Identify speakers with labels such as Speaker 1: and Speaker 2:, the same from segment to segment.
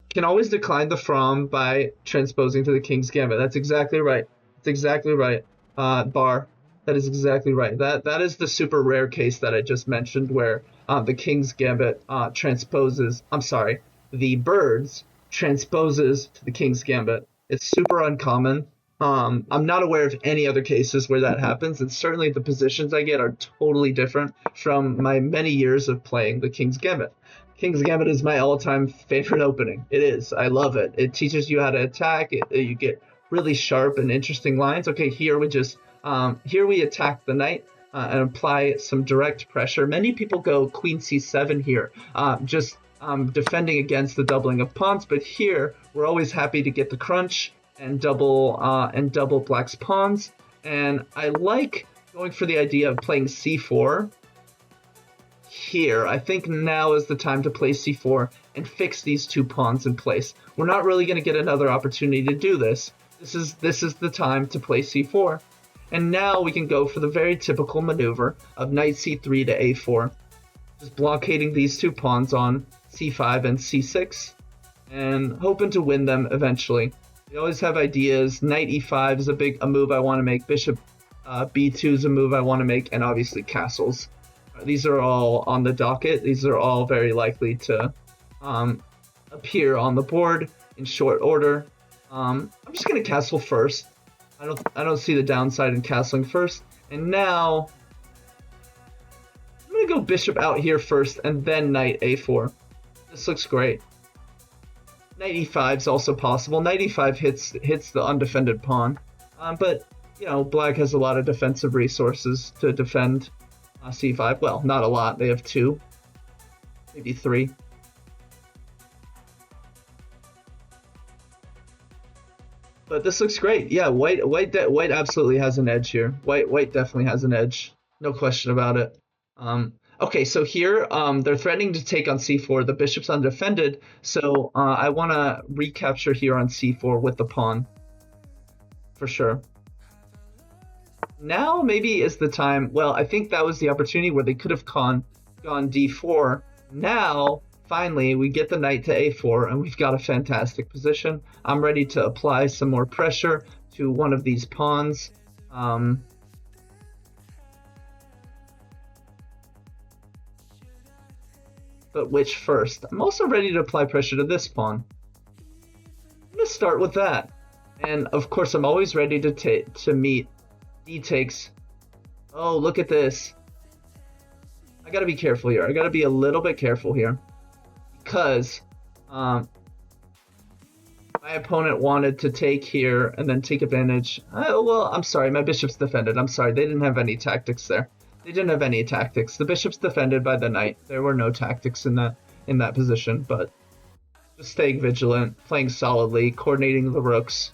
Speaker 1: can always decline the from by transposing to the king's gambit. That's exactly right. That's exactly right. Bar. That is exactly right. That is the super rare case that I just mentioned where the king's gambit transposes. I'm sorry, the birds transposes to the king's gambit. It's super uncommon. I'm not aware of any other cases where that happens, and certainly the positions I get are totally different from my many years of playing the king's gambit. King's Gambit is my all-time favorite opening. It is. I love it. It teaches you how to attack. You get really sharp and interesting lines. Okay, here we attack the knight and apply some direct pressure. Many people go Queen C7 here, just defending against the doubling of pawns. But here we're always happy to get the crunch and double Black's pawns. And I like going for the idea of playing C4. Here, I think now is the time to play c4 and fix these two pawns in place. We're not really going to get another opportunity to do this. This is the time to play c4. And now we can go for the very typical maneuver of knight c3 to a4. Just blockading these two pawns on c5 and c6 and hoping to win them eventually. We always have ideas. Knight e5 is a move I want to make. Bishop b2 is a move I want to make, and obviously castles. These are all on the docket. These are all very likely to appear on the board in short order. I'm just going to castle first. I don't see the downside in castling first. And now I'm going to go bishop out here first and then knight a4. This looks great. Knight e5 is also possible. Knight e5 hits the undefended pawn. But, you know, Black has a lot of defensive resources to defend c5. Well, not a lot. They have 2, maybe 3. But this looks great. Yeah, white absolutely has an edge here. White definitely has an edge. No question about it. Okay, so here they're threatening to take on c4. The bishop's undefended, so I want to recapture here on c4 with the pawn for sure. Now maybe is the time. Well, I think that was the opportunity where they could have gone d4. Now, finally, we get the knight to a4, and we've got a fantastic position. I'm ready to apply some more pressure to one of these pawns. But which first? I'm also ready to apply pressure to this pawn. I'm going to start with that. And, of course, I'm always ready to meet d takes. Oh, look at this. I gotta be careful here. I gotta be a little bit careful here. Because my opponent wanted to take here and then take advantage. Well, I'm sorry. My bishop's defended. I'm sorry. They didn't have any tactics there. They didn't have any tactics. The bishop's defended by the knight. There were no tactics in that position. But just staying vigilant, playing solidly, coordinating the rooks.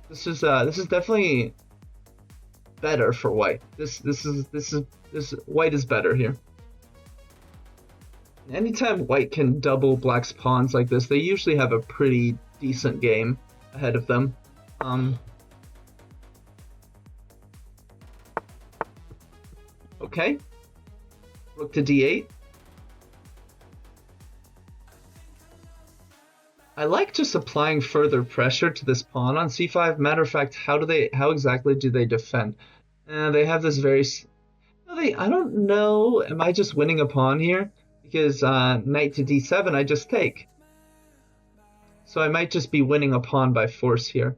Speaker 1: This is definitely better for white. This white is better here. Anytime white can double Black's pawns like this, they usually have a pretty decent game ahead of them. Okay. Rook to d8. I like just applying further pressure to this pawn on c5. Matter of fact, how exactly do they defend? They have this very... I don't know. Am I just winning a pawn here? Because knight to d7, I just take. So I might just be winning a pawn by force here.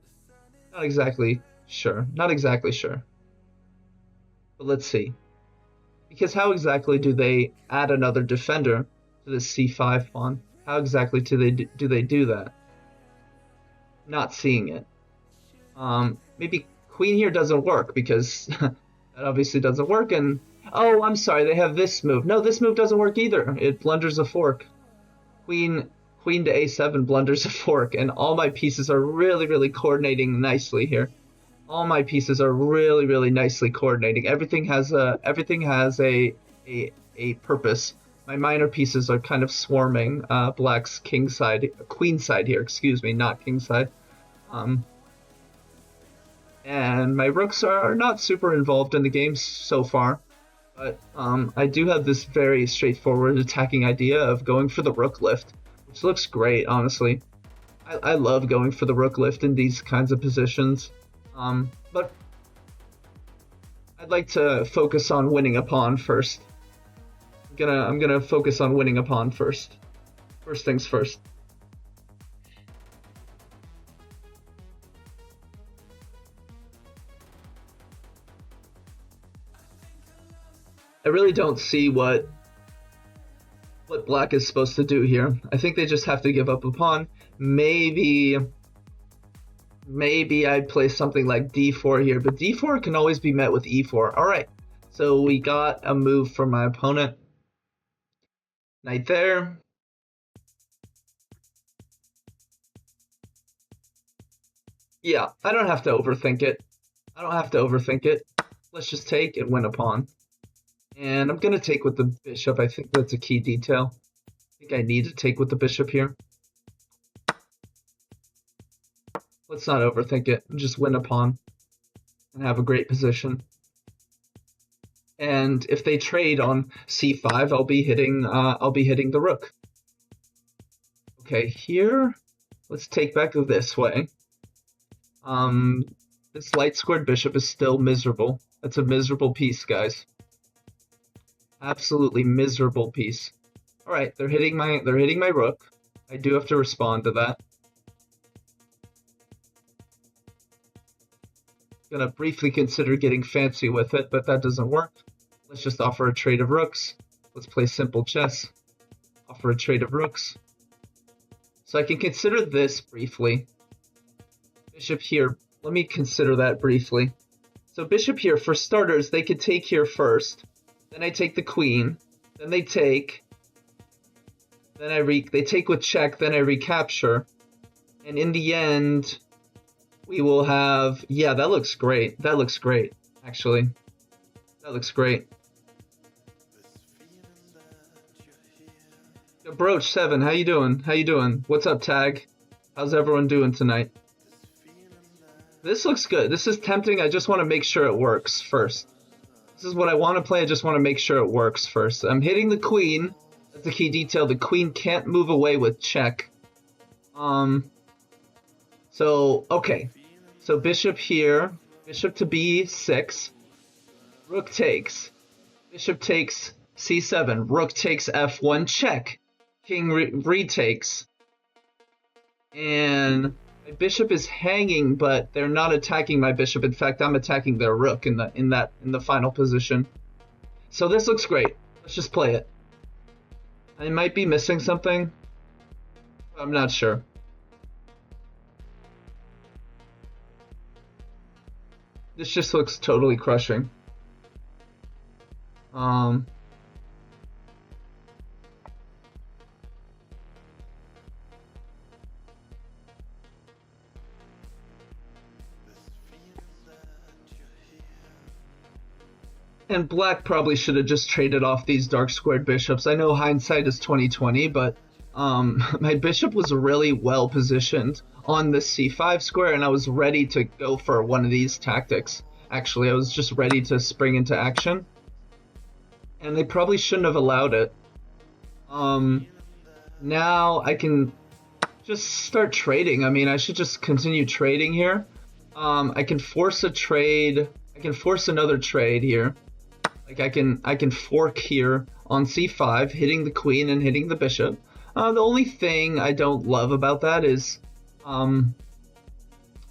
Speaker 1: Not exactly sure. Not exactly sure. But let's see. Because how exactly do they add another defender to this c5 pawn? How exactly do they do that? Not seeing it. Maybe queen here doesn't work because that obviously doesn't work. And oh, I'm sorry, they have this move. No, this move doesn't work either. It blunders a fork. Queen to a7 blunders a fork, and all my pieces are really, really coordinating nicely here. All my pieces are really, really nicely coordinating. Everything has a purpose. My minor pieces are kind of swarming Black's queen side here, excuse me, not king side. And my rooks are not super involved in the game so far, but I do have this very straightforward attacking idea of going for the rook lift, This looks great, honestly. I love going for the rook lift in these kinds of positions. But I'd like to focus on winning a pawn first. I'm gonna focus on winning a pawn first. First things first. I really don't see what black is supposed to do here. I think they just have to give up a pawn. Maybe I'd play something like d4 here, but d4 can always be met with e4. All right, so we got a move from my opponent. Knight there. Yeah, I don't have to overthink it. Let's just take and win a pawn. And I'm going to take with the bishop. I think that's a key detail. I think I need to take with the bishop here. Let's not overthink it. Just win a pawn and have a great position. And if they trade on c5, I'll be hitting the rook. Okay, here, let's take back this way. This light squared bishop is still miserable. That's a miserable piece, guys. Absolutely miserable piece. All right, they're hitting my rook. I do have to respond to that. Gonna briefly consider getting fancy with it, but that doesn't work. Let's just offer a trade of rooks. Let's play simple chess. Offer a trade of rooks. So I can consider this briefly. Bishop here. Let me consider that briefly. So bishop here, for starters, they could take here first. Then I take the queen. Then they take. Then they take with check. Then I recapture. And in the end, we will have. Yeah, that looks great. That looks great, actually. That looks great. Broach 7, how you doing? How you doing? What's up, Tag? How's everyone doing tonight? This looks good. This is tempting. I just want to make sure it works first. This is what I want to play. I just want to make sure it works first. I'm hitting the queen. That's the key detail. The queen can't move away with check. So, okay. So bishop here. Bishop to b6. Rook takes. Bishop takes c7. Rook takes f1. Check. King retakes. And my bishop is hanging, but they're not attacking my bishop. In fact, I'm attacking their rook in the final position. So this looks great. Let's just play it. I might be missing something. I'm not sure. This just looks totally crushing. And black probably should have just traded off these dark squared bishops. I know hindsight is 20/20, but my bishop was really well positioned on the c5 square, and I was ready to go for one of these tactics. Actually, I was just ready to spring into action. And they probably shouldn't have allowed it. Now I can just start trading. I mean, I should just continue trading here. I can force a trade. I can force another trade here. Like I can fork here on c5, hitting the queen and hitting the bishop. The only thing I don't love about that is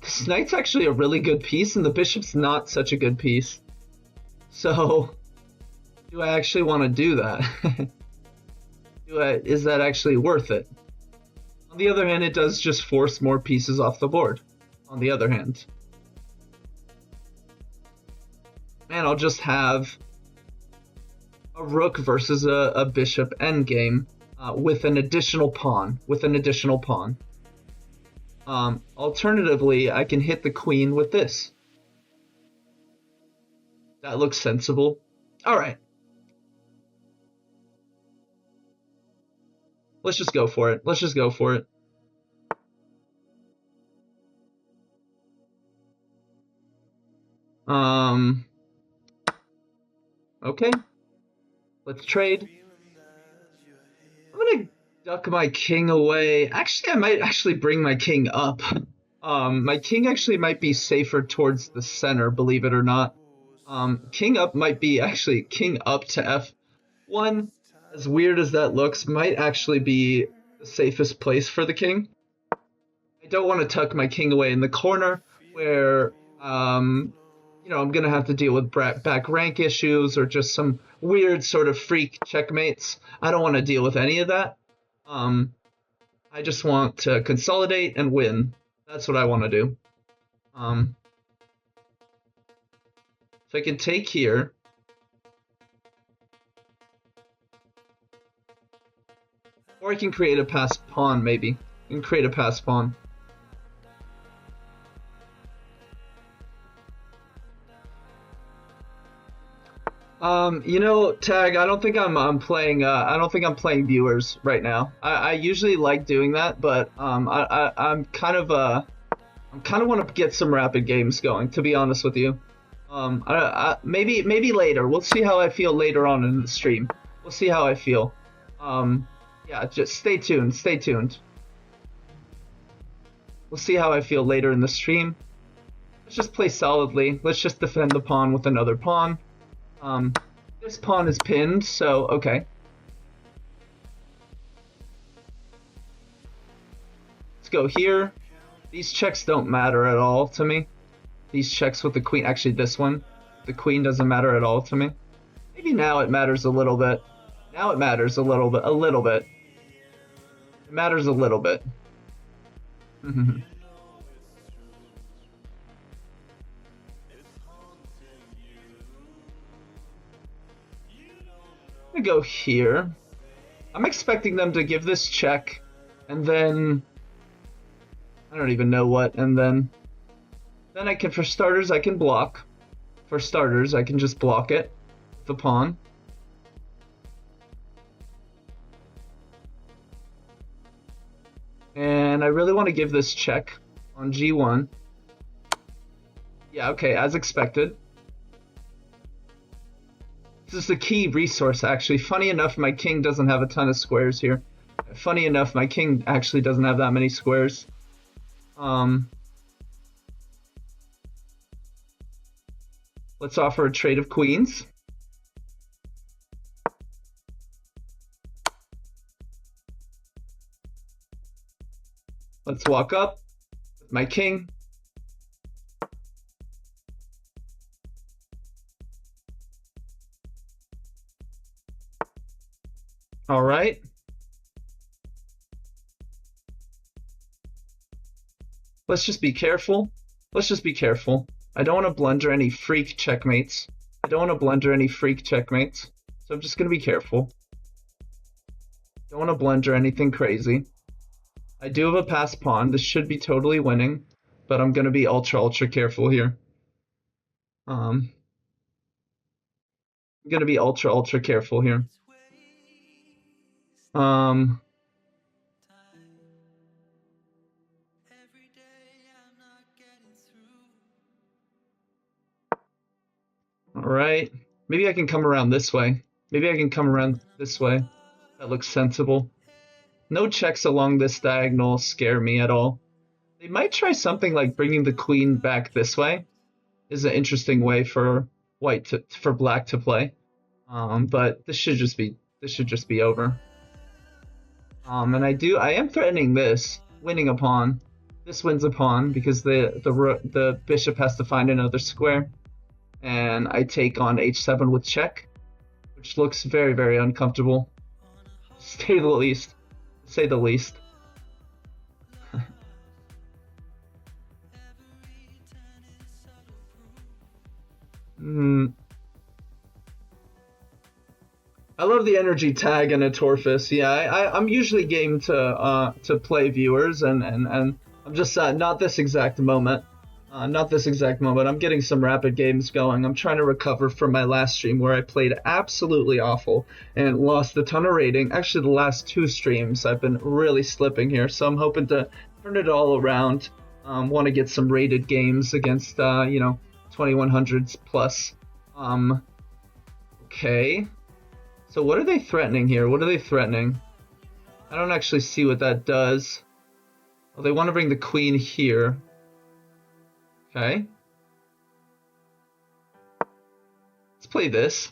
Speaker 1: this knight's actually a really good piece and the bishop's not such a good piece. So do I actually want to do that? Is that actually worth it? On the other hand, it does just force more pieces off the board. On the other hand. And I'll just have a rook versus a bishop endgame with an additional pawn. Alternatively, I can hit the queen with this. That looks sensible. All right. Let's just go for it. Okay. Let's trade. Duck my king away. Actually, I might actually bring my king up. My king actually might be safer towards the center, believe it or not. King up might be actually king up to f1. As weird as that looks, might actually be the safest place for the king. I don't want to tuck my king away in the corner where, you know, I'm going to have to deal with back rank issues or just some weird sort of freak checkmates. I don't want to deal with any of that. I just want to consolidate and win. That's what I want to do. So I can take here. Or I can create a passed pawn, maybe. I can create a passed pawn. You know, Tag, I don't think I'm playing viewers right now. I usually like doing that, but I'm kind of want to get some rapid games going, to be honest with you. Maybe later. We'll see how I feel later on in the stream. We'll see how I feel. Yeah, just stay tuned. Stay tuned. We'll see how I feel later in the stream. Let's just play solidly. Let's just defend the pawn with another pawn. This pawn is pinned, so okay. Let's go here. These checks don't matter at all to me. These checks with the queen, actually this one, the queen doesn't matter at all to me. Maybe now it matters a little bit. Now it matters a little bit. It matters a little bit. I'm gonna go here. I'm expecting them to give this check, and then I don't even know what, and then I can, for starters, I can block. For starters, I can just block it, the pawn. And I really want to give this check on g1. Yeah, okay, as expected. This is the key resource, actually. Funny enough, my king doesn't have a ton of squares here. Funny enough, my king actually doesn't have that many squares. Let's offer a trade of queens. Let's walk up with my king. All right. Let's just be careful. Let's just be careful. I don't want to blunder any freak checkmates. So I'm just going to be careful. Don't want to blunder anything crazy. I do have a passed pawn. This should be totally winning, but I'm going to be ultra careful here. I'm going to be ultra careful here. All right. Maybe I can come around this way. That looks sensible. No checks along this diagonal scare me at all. They might try something like bringing the queen back this way. Is an interesting way for black to play. But this should just be over. And I am threatening this, winning a pawn. This wins a pawn because the bishop has to find another square. And I take on h7 with check, which looks very uncomfortable, to say the least. I love the energy tag and a Torfus. Yeah, I'm usually game to play viewers, and I'm just not this exact moment. I'm getting some rapid games going. I'm trying to recover from my last stream where I played absolutely awful and lost a ton of rating. Actually, the last two streams I've been really slipping here, so I'm hoping to turn it all around. Want to get some rated games against 2100s plus. Okay. So what are they threatening here? I I don't actually see what that does. Oh, they want to bring the queen here. Okay. Let's play this.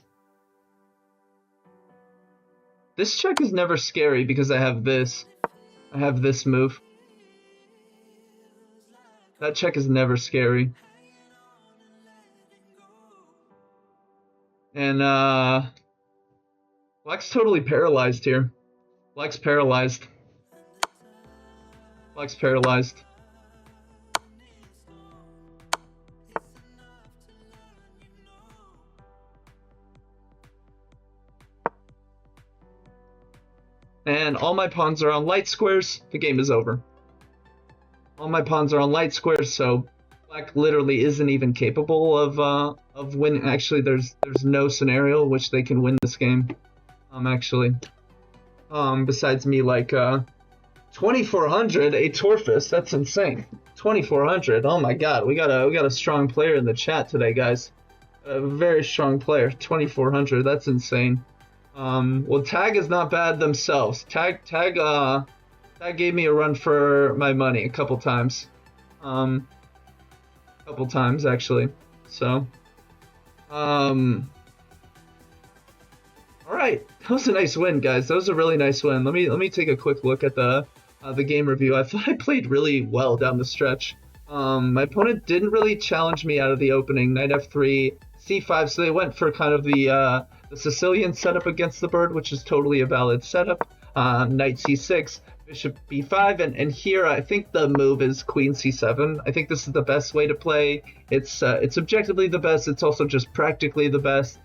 Speaker 1: This check is never scary because I have this. I have this move. That check is never scary. And Black's totally paralyzed here. Black's paralyzed. Black's paralyzed. And all my pawns are on light squares. The game is over. All my pawns are on light squares, so Black literally isn't even capable of winning. Actually, there's no scenario in which they can win this game. Actually, besides me, like 2400 a Torfus. That's insane. 2400. Oh my God, we got a strong player in the chat today, guys. A very strong player. 2400. That's insane. Well, Tag is not bad themselves. Tag gave me a run for my money a couple times. Couple times actually. So, all right, that was a nice win, guys. That was a really nice win. Let me take a quick look at the game review. I thought I played really well down the stretch. My opponent didn't really challenge me out of the opening. Knight f3, c5. So they went for kind of the Sicilian setup against the bird, which is totally a valid setup. Knight c6, bishop b5, and here I think the move is queen c7. I think this is the best way to play. It's objectively the best. It's also just practically the best.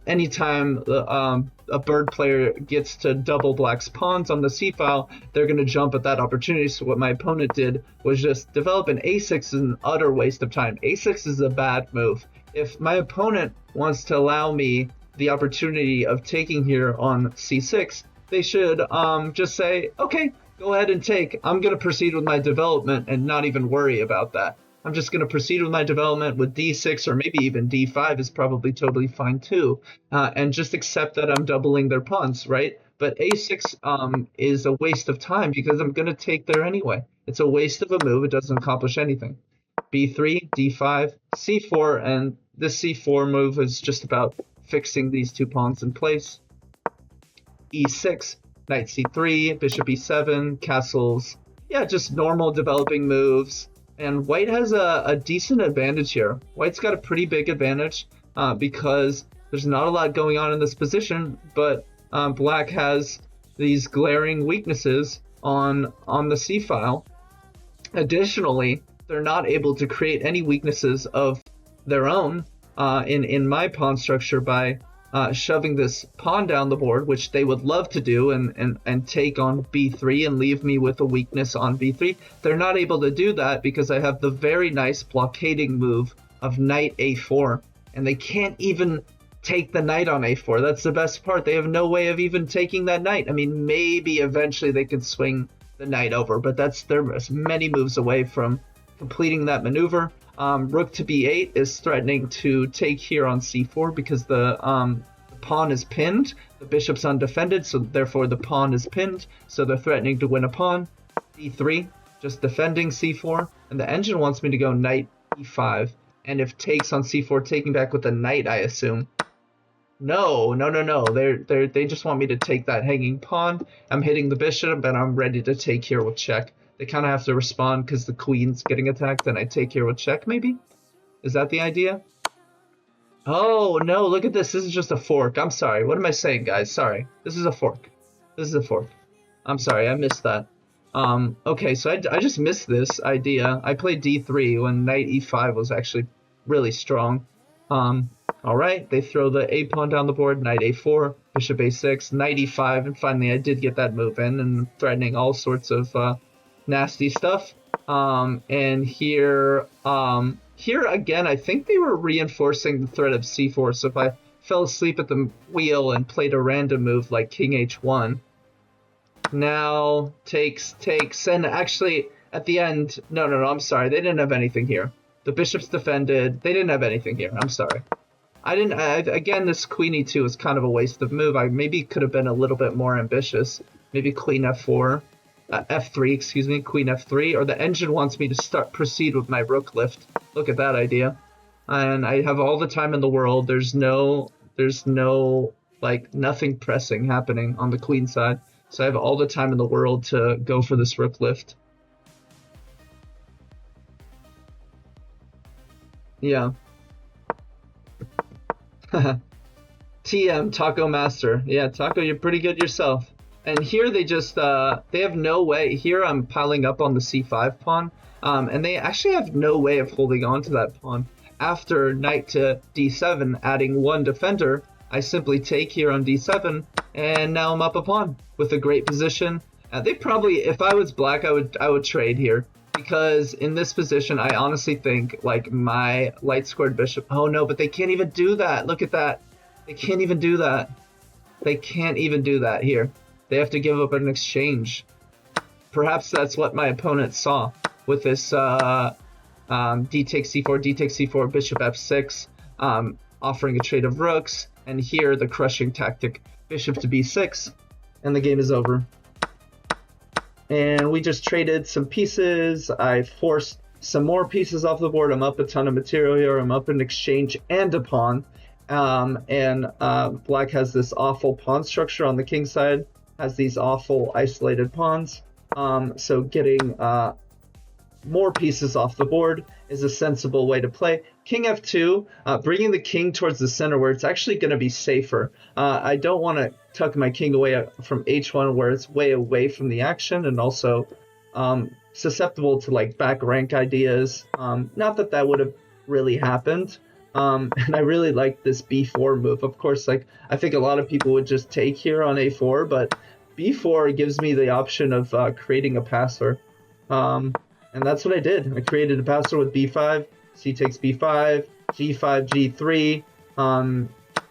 Speaker 1: Anytime a bird player gets to double Black's pawns on the c-file, they're going to jump at that opportunity. So what my opponent did was just develop an a6 is an utter waste of time. a6 is a bad move. If my opponent wants to allow me the opportunity of taking here on c6, they should just say, okay, go ahead and take. I'm going to proceed with my development and not even worry about that. I'm just going to proceed with my development with d6 or maybe even d5 is probably totally fine too, and just accept that I'm doubling their pawns, right? But a6 is a waste of time because I'm going to take there anyway. It's a waste of a move. It doesn't accomplish anything. b3, d5, c4, and this c4 move is just about fixing these two pawns in place. e6, knight c3, bishop e7, castles. Yeah, just normal developing moves. And white has a decent advantage here. White's got a pretty big advantage because there's not a lot going on in this position, but black has these glaring weaknesses on the c-file. Additionally, they're not able to create any weaknesses of their own in my pawn structure by shoving this pawn down the board, which they would love to do and take on b3 and leave me with a weakness on b3. They're not able to do that because I have the very nice blockading move of knight a4, and they can't even take the knight on a4. That's the best part. They have no way of even taking that knight. I mean, maybe eventually they could swing the knight over, but they're many moves away from completing that maneuver. Rook to b8 is threatening to take here on c4 because the pawn is pinned. The bishop's undefended, so therefore the pawn is pinned. So they're threatening to win a pawn. d3, just defending c4. And the engine wants me to go knight e5. And if takes on c4, taking back with the knight, I assume. No. They just want me to take that hanging pawn. I'm hitting the bishop, and I'm ready to take here with check. They kind of have to respond because the queen's getting attacked, and I take here with check, maybe? Is that the idea? Oh, no, look at this. This is just a fork. I'm sorry. What am I saying, guys? Sorry. This is a fork. This is a fork. I'm sorry. I missed that. Okay, so I just missed this idea. I played d3 when knight e5 was actually really strong. All right, they throw the a pawn down the board, knight a4, bishop a6, knight e5, and finally I did get that move in and threatening all sorts of nasty stuff. And here again, I think they were reinforcing the threat of c4. So if I fell asleep at the wheel and played a random move like king h1, now takes, and actually at the end, no, I'm sorry, they didn't have anything here. The bishop's defended. They didn't have anything here. I'm sorry. Again, this queen e2 is kind of a waste of move. I maybe could have been a little bit more ambitious. maybe queen f4, f3, excuse me, queen f3, or the engine wants me to proceed with my rook lift. Look at that idea. And I have all the time in the world. There's no like nothing pressing happening on the queen side. So I have all the time in the world to go for this rook lift. Yeah. TM, Taco Master. Yeah, Taco, you're pretty good yourself. And here they just, they have no way. Here I'm piling up on the c5 pawn, and they actually have no way of holding on to that pawn. After knight to d7, adding one defender, I simply take here on d7, and now I'm up a pawn with a great position. They probably, if I was black, I would trade here, because in this position, I honestly think like my light squared bishop. Oh no, but they can't even do that. Look at that. They can't even do that. They can't even do that here. They have to give up an exchange. Perhaps that's what my opponent saw with this d takes c4, d takes c4, bishop f6, offering a trade of rooks, and here the crushing tactic, bishop to b6, and the game is over. And we just traded some pieces. I forced some more pieces off the board. I'm up a ton of material here. I'm up an exchange and a pawn. Black has this awful pawn structure on the king side, has these awful isolated pawns. So getting more pieces off the board is a sensible way to play. King f2, bringing the king towards the center where it's actually going to be safer. I don't want to tuck my king away from h1 where it's way away from the action and also susceptible to like back rank ideas. Not that that would have really happened. And I really like this b4 move. Of course, like I think a lot of people would just take here on a4, but b4 gives me the option of creating a passer. And that's what I did. I created a passer with b5, c takes b5, g5, g3,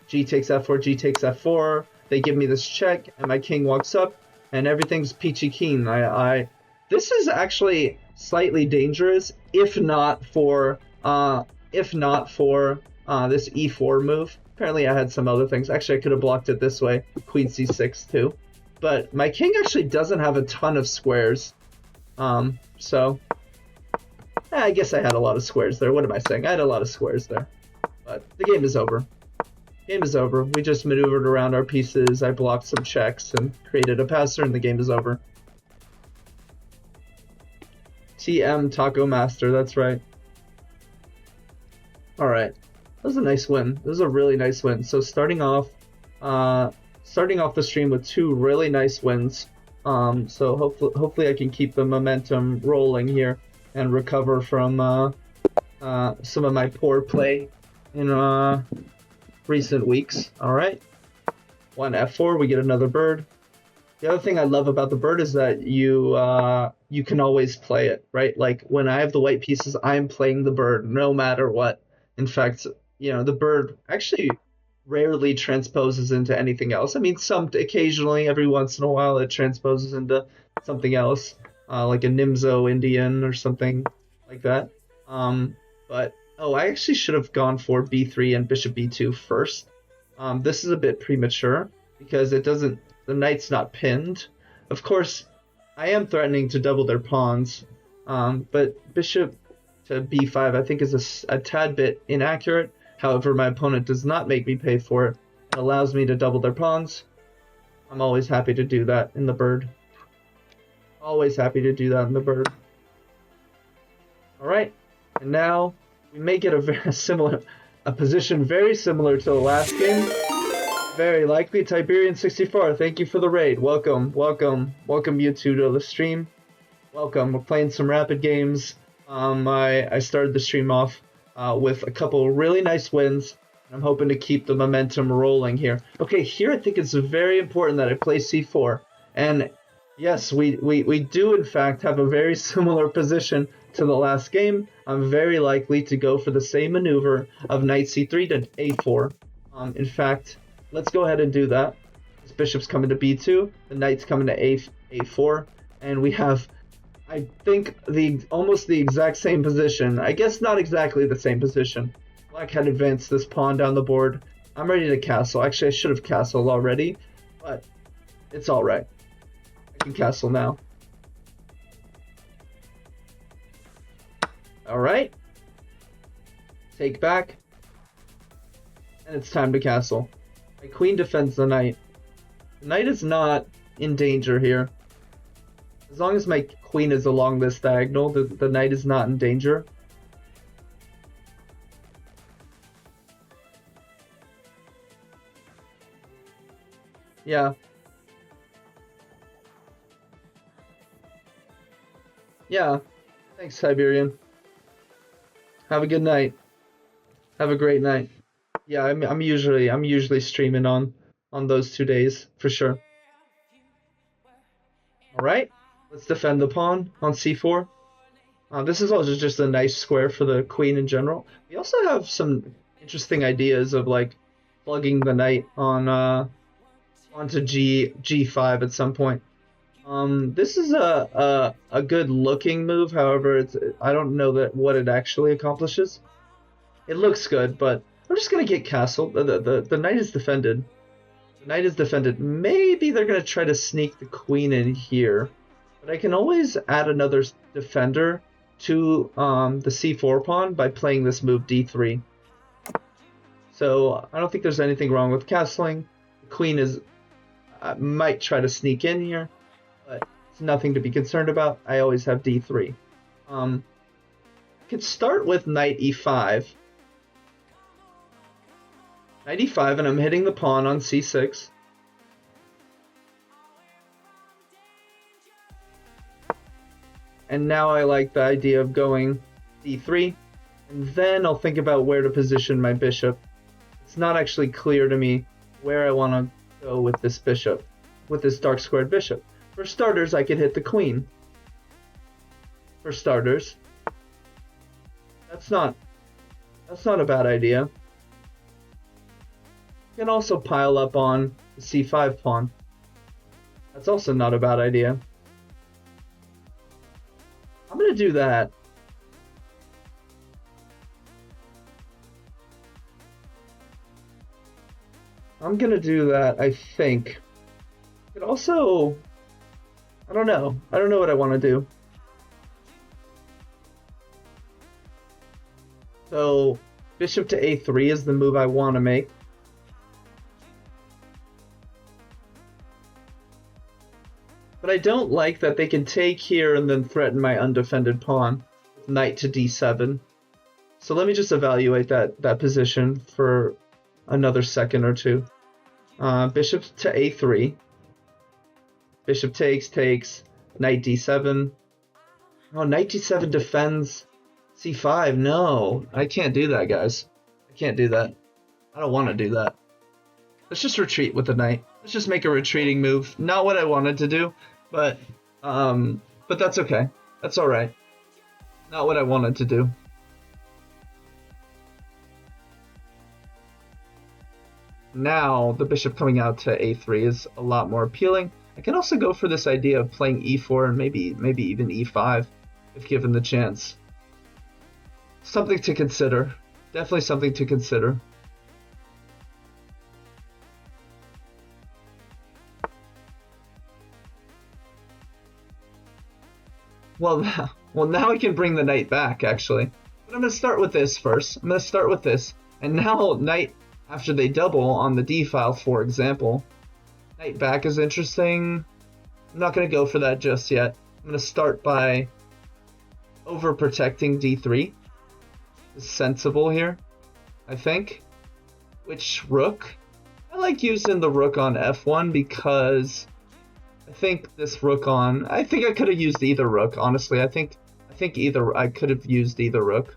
Speaker 1: g takes f4, g takes f4. They give me this check, and my king walks up, and everything's peachy keen. This is actually slightly dangerous, if not for this e4 move. Apparently I had some other things. Actually, I could have blocked it this way, queen c6 too. But my king actually doesn't have a ton of squares. So I guess I had a lot of squares there. What am I saying? I had a lot of squares there. But the game is over. Game is over. We just maneuvered around our pieces. I blocked some checks and created a passer, and the game is over. TM Taco Master, that's right. All right, that was a nice win. This was a really nice win. So starting off the stream with two really nice wins. So hopefully I can keep the momentum rolling here and recover from some of my poor play in recent weeks. All right, one f4, we get another bird. The other thing I love about the bird is that you can always play it, right? Like when I have the white pieces, I'm playing the bird no matter what. In fact, you know, the bird actually rarely transposes into anything else. I mean, occasionally, every once in a while, it transposes into something else, like a Nimzo Indian or something like that. But I actually should have gone for b3 and bishop b2 first. This is a bit premature because the knight's not pinned. Of course, I am threatening to double their pawns, but bishop to b5 I think is a tad bit inaccurate. However, my opponent does not make me pay for it. It allows me to double their pawns. I'm always happy to do that in the bird. Always happy to do that in the bird. All right, and now we may get a position very similar to the last game. Very likely. Tiberian64, thank you for the raid. Welcome you two to the stream. Welcome. We're playing some rapid games. I started the stream off with a couple really nice wins. I'm hoping to keep the momentum rolling here. Okay, here I think it's very important that I play c4. And yes, we do in fact have a very similar position to the last game. I'm very likely to go for the same maneuver of knight c3 to a4. In fact, let's go ahead and do that. This bishop's coming to b2, the knight's coming to a4, and we have, I think, almost the exact same position. I guess not exactly the same position. Black had advanced this pawn down the board. I'm ready to castle. Actually, I should have castled already, but it's all right. can castle now. Alright. Take back. And it's time to castle. My queen defends the knight. The knight is not in danger here. As long as my queen is along this diagonal, the knight is not in danger. Yeah. Yeah. Thanks, Siberian. Have a good night. Have a great night. Yeah, I'm usually streaming on those 2 days for sure. All right, let's defend the pawn on c4. This is also just a nice square for the queen in general. We also have some interesting ideas of like plugging the knight on onto g5 at some point. This is a good looking move. However, I don't know what it actually accomplishes. It looks good, but I'm just gonna get castled. The knight is defended. The knight is defended. Maybe they're gonna try to sneak the queen in here, but I can always add another defender to the c4 pawn by playing this move d3. So I don't think there's anything wrong with castling. The queen is might try to sneak in here, but it's nothing to be concerned about. I always have d3. I could start with knight e5. Knight e5, and I'm hitting the pawn on c6. And now I like the idea of going d3, and then I'll think about where to position my bishop. It's not actually clear to me where I want to go with this bishop, with this dark squared bishop. For starters, I could hit the queen. For starters. That's not a bad idea. You can also pile up on the c5 pawn. That's also not a bad idea. I'm going to do that. I'm going to do that, I think. It also... I don't know. I don't know what I want to do. So, bishop to a3 is the move I want to make. But I don't like that they can take here and then threaten my undefended pawn with knight to d7. So let me just evaluate that position for another second or two. Bishop to a3. Bishop takes, knight d7. Oh, knight d7 defends c5. No, I can't do that, guys. I can't do that. I don't want to do that. Let's just retreat with the knight. Let's just make a retreating move. Not what I wanted to do, but that's okay. That's all right. Not what I wanted to do. Now the bishop coming out to a3 is a lot more appealing. I can also go for this idea of playing e4 and maybe even e5 if given the chance. Something to consider. Definitely something to consider. Well, now I can bring the knight back, actually. But I'm going to start with this first. I'm going to start with this. And now knight, after they double on the d file, for example, knight back is interesting. I'm not going to go for that just yet. I'm going to start by overprotecting d3. It's sensible here, I think. Which rook? I like using the rook on f1 because... I think this rook on... I think I could have used either rook, honestly. I think I could have used either rook.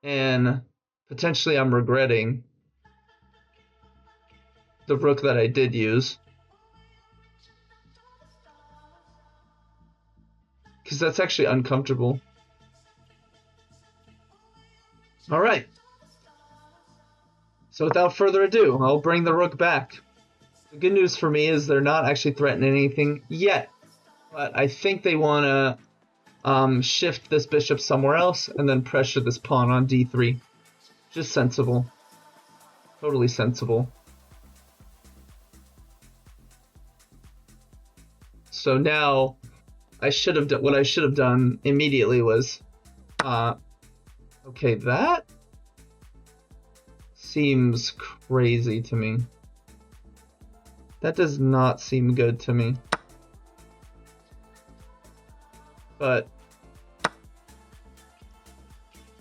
Speaker 1: And potentially I'm regretting the rook that I did use. Because that's actually uncomfortable. Alright. So without further ado, I'll bring the rook back. The good news for me is they're not actually threatening anything yet, but I think they want to shift this bishop somewhere else and then pressure this pawn on d3. Just sensible. Totally sensible. So now I should have done what I should have done immediately was, okay, that seems crazy to me. That does not seem good to me. But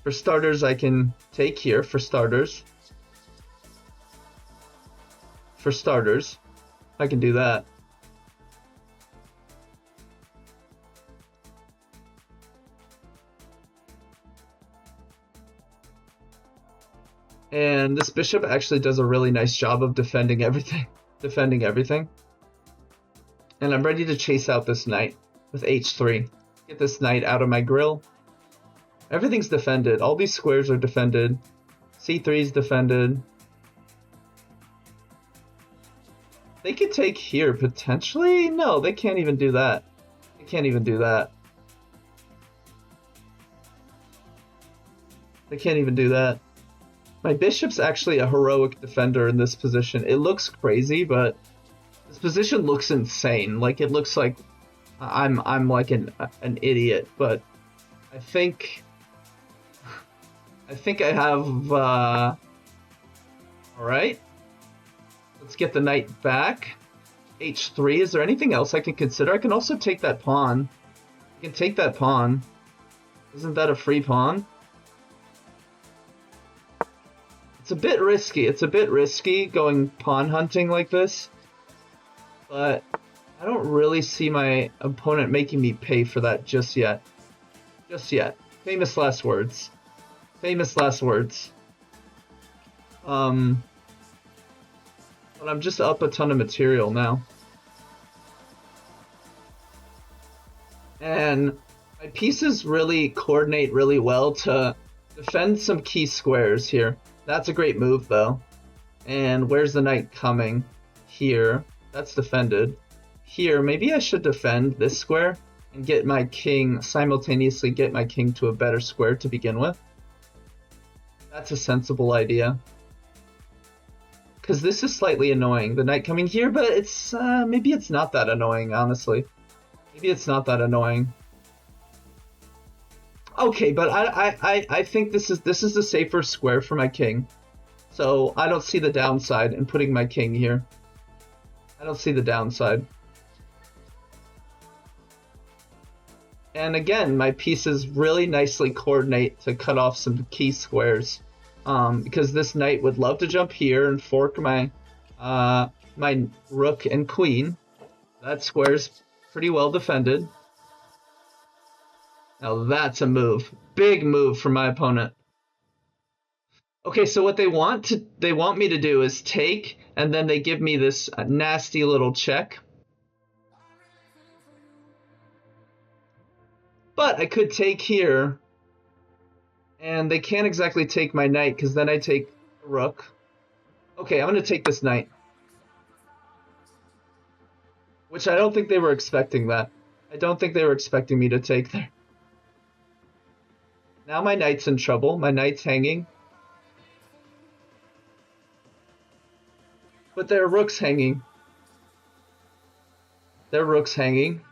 Speaker 1: for starters, I can take here for starters. For starters, I can do that. And this bishop actually does a really nice job of defending everything. Defending everything. And I'm ready to chase out this knight with h3. Get this knight out of my grill. Everything's defended. All these squares are defended. c3 is defended. They could take here, potentially? No, they can't even do that. They can't even do that. They can't even do that. My bishop's actually a heroic defender in this position. It looks crazy, but this position looks insane. Like, it looks like I'm like an idiot, but I think I have, alright. Let's get the knight back. h3, is there anything else I can consider? I can also take that pawn. I can take that pawn. Isn't that a free pawn? It's a bit risky. It's a bit risky going pawn hunting like this. But I don't really see my opponent making me pay for that just yet. Just yet. Famous last words. Famous last words. But I'm just up a ton of material now. And my pieces really coordinate really well to defend some key squares here. That's a great move, though. And where's the knight coming? Here. That's defended. Here, maybe I should defend this square and get my king, simultaneously get my king to a better square to begin with. That's a sensible idea. Because this is slightly annoying, the knight coming here, but it's, maybe it's not that annoying, honestly. Maybe it's not that annoying. Okay, but I think this is the safer square for my king. So I don't see the downside in putting my king here. I don't see the downside. And again, my pieces really nicely coordinate to cut off some key squares. Because this knight would love to jump here and fork my my rook and queen. That square's pretty well defended. Now that's a move. Big move from my opponent. Okay, so what they want me to do is take, and then they give me this nasty little check. But I could take here, and they can't exactly take my knight, because then I take the rook. Okay, I'm going to take this knight. Which I don't think they were expecting that. I don't think they were expecting me to take there. Now my knight's in trouble. My knight's hanging. But their rook's hanging. Their rook's hanging.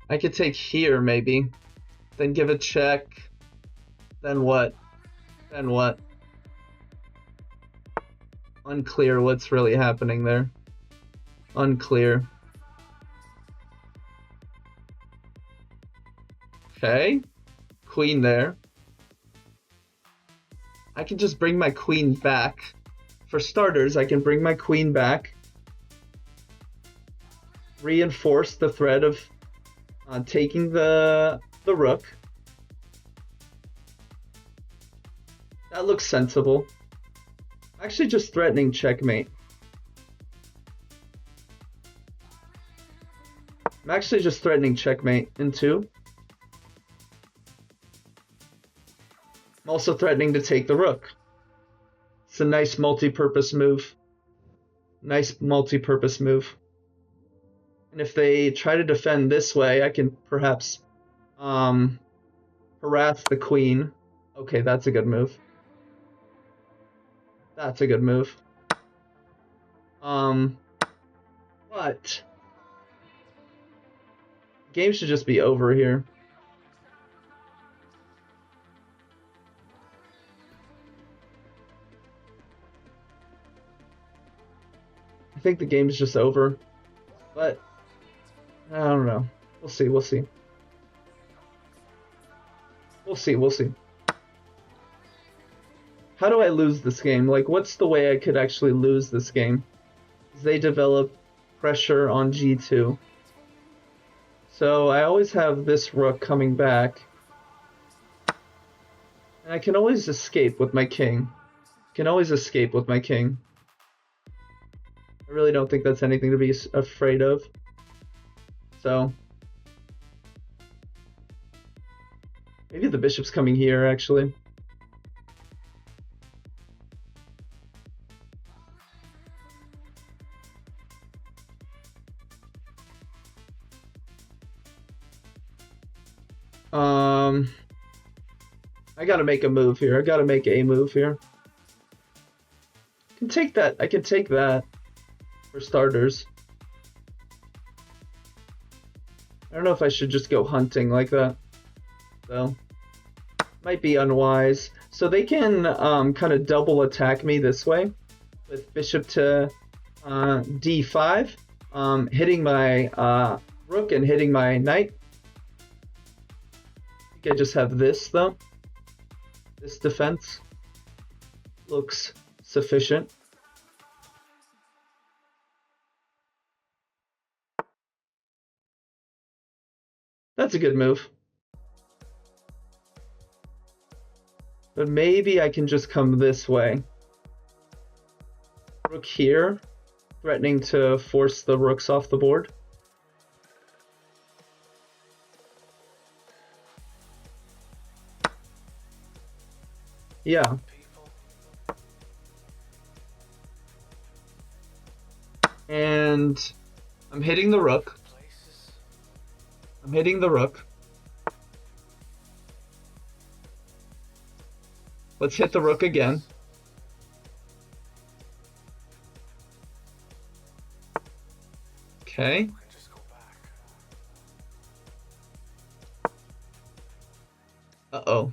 Speaker 1: I could take here, maybe. Then give a check. Then what? Then what? Unclear what's really happening there. Unclear. Okay. Queen there. I can just bring my queen back. For starters, I can bring my queen back. Reinforce the threat of taking the rook. That looks sensible. Actually just threatening checkmate. I'm actually just threatening checkmate in 2. I'm also threatening to take the rook. It's a nice multi-purpose move. Nice multi-purpose move. And if they try to defend this way, I can perhaps Harass the queen. Okay, that's a good move. That's a good move. But game should just be over here. I think the game's just over, but I don't know. We'll see. We'll see. We'll see. We'll see. How do I lose this game? Like, what's the way I could actually lose this game? They develop pressure on G2. So I always have this rook coming back. And I can always escape with my king. Can always escape with my king. I really don't think that's anything to be afraid of. So maybe the bishop's coming here, actually. I gotta make a move here. I gotta make a move here. I can take that. I can take that for starters. I don't know if I should just go hunting like that. So might be unwise. So they can kind of double attack me this way with bishop to d5, hitting my rook and hitting my knight. I think I just have this though. This defense looks sufficient. That's a good move. But maybe I can just come this way. Rook here, threatening to force the rooks off the board. Yeah. And I'm hitting the rook. I'm hitting the rook. Let's hit the rook again. Okay. Uh-oh.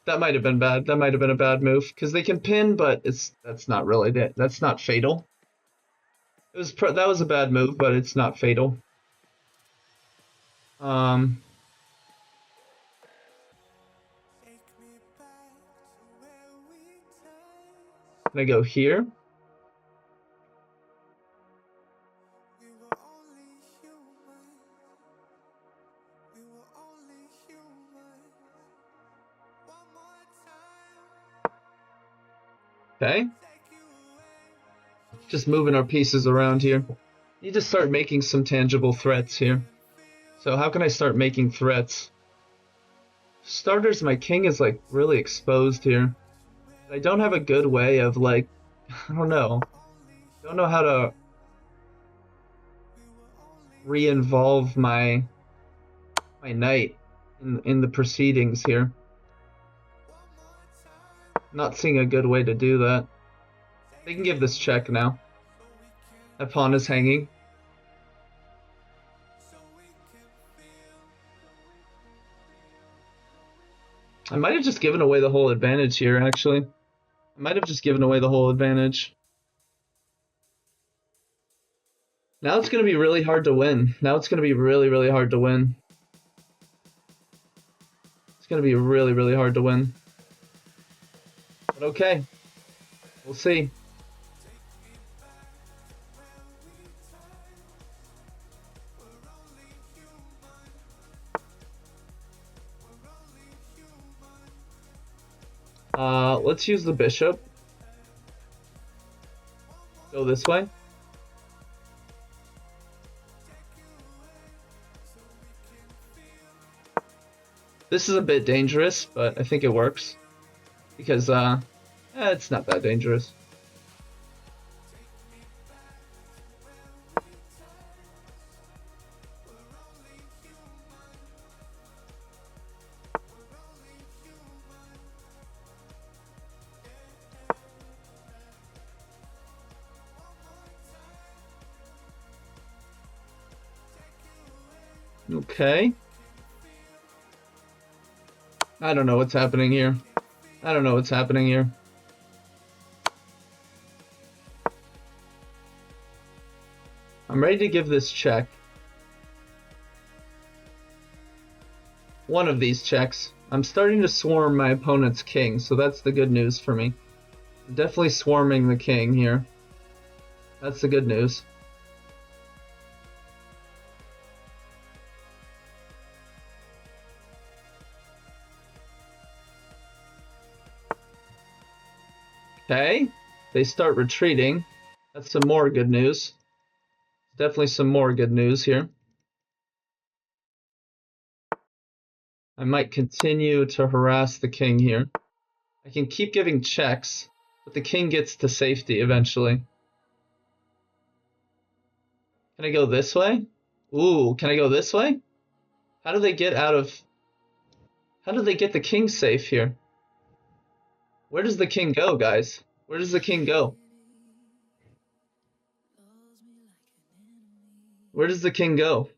Speaker 1: That might have been bad. That might have been a bad move because they can pin, but that's not really it. That's not fatal. That was a bad move, but it's not fatal. Can I go here? Okay. Just moving our pieces around here. Need to start making some tangible threats here. So how can I start making threats? Starters, my king is like really exposed here. I don't have a good way of like, I don't know how to re-involve my knight in the proceedings here. Not seeing a good way to do that. They can give this check now. That pawn is hanging. I might have just given away the whole advantage here, actually. I might have just given away the whole advantage. Now it's going to be really hard to win. Now it's going to be really, really hard to win. It's going to be really, really hard to win. But okay. We'll see. Let's use the bishop. Go this way. This is a bit dangerous, but I think it works. Because, it's not that dangerous. Okay. I don't know what's happening here. I don't know what's happening here. I'm ready to give this check. One of these checks. I'm starting to swarm my opponent's king, so that's the good news for me. I'm definitely swarming the king here. That's the good news. Okay, they start retreating. That's some more good news. Definitely some more good news here. I might continue to harass the king here. I can keep giving checks, but the king gets to safety eventually. Can I go this way? Ooh, can I go this way? How do they get out of... How do they get the king safe here? Where does the king go, guys? Where does the king go? Where does the king go?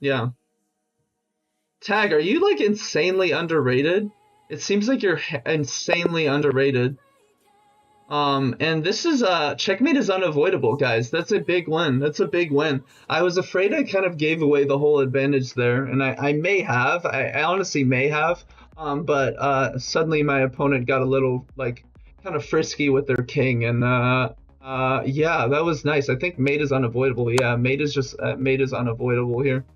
Speaker 1: Yeah. Tag, are you like insanely underrated? It seems like you're insanely underrated. And this is checkmate is unavoidable, guys. That's a big win. That's a big win. I was afraid I kind of gave away the whole advantage there, and I may have. I honestly may have. But suddenly my opponent got a little like kind of frisky with their king, and yeah, that was nice. I think mate is unavoidable. Yeah, mate is just mate is unavoidable here.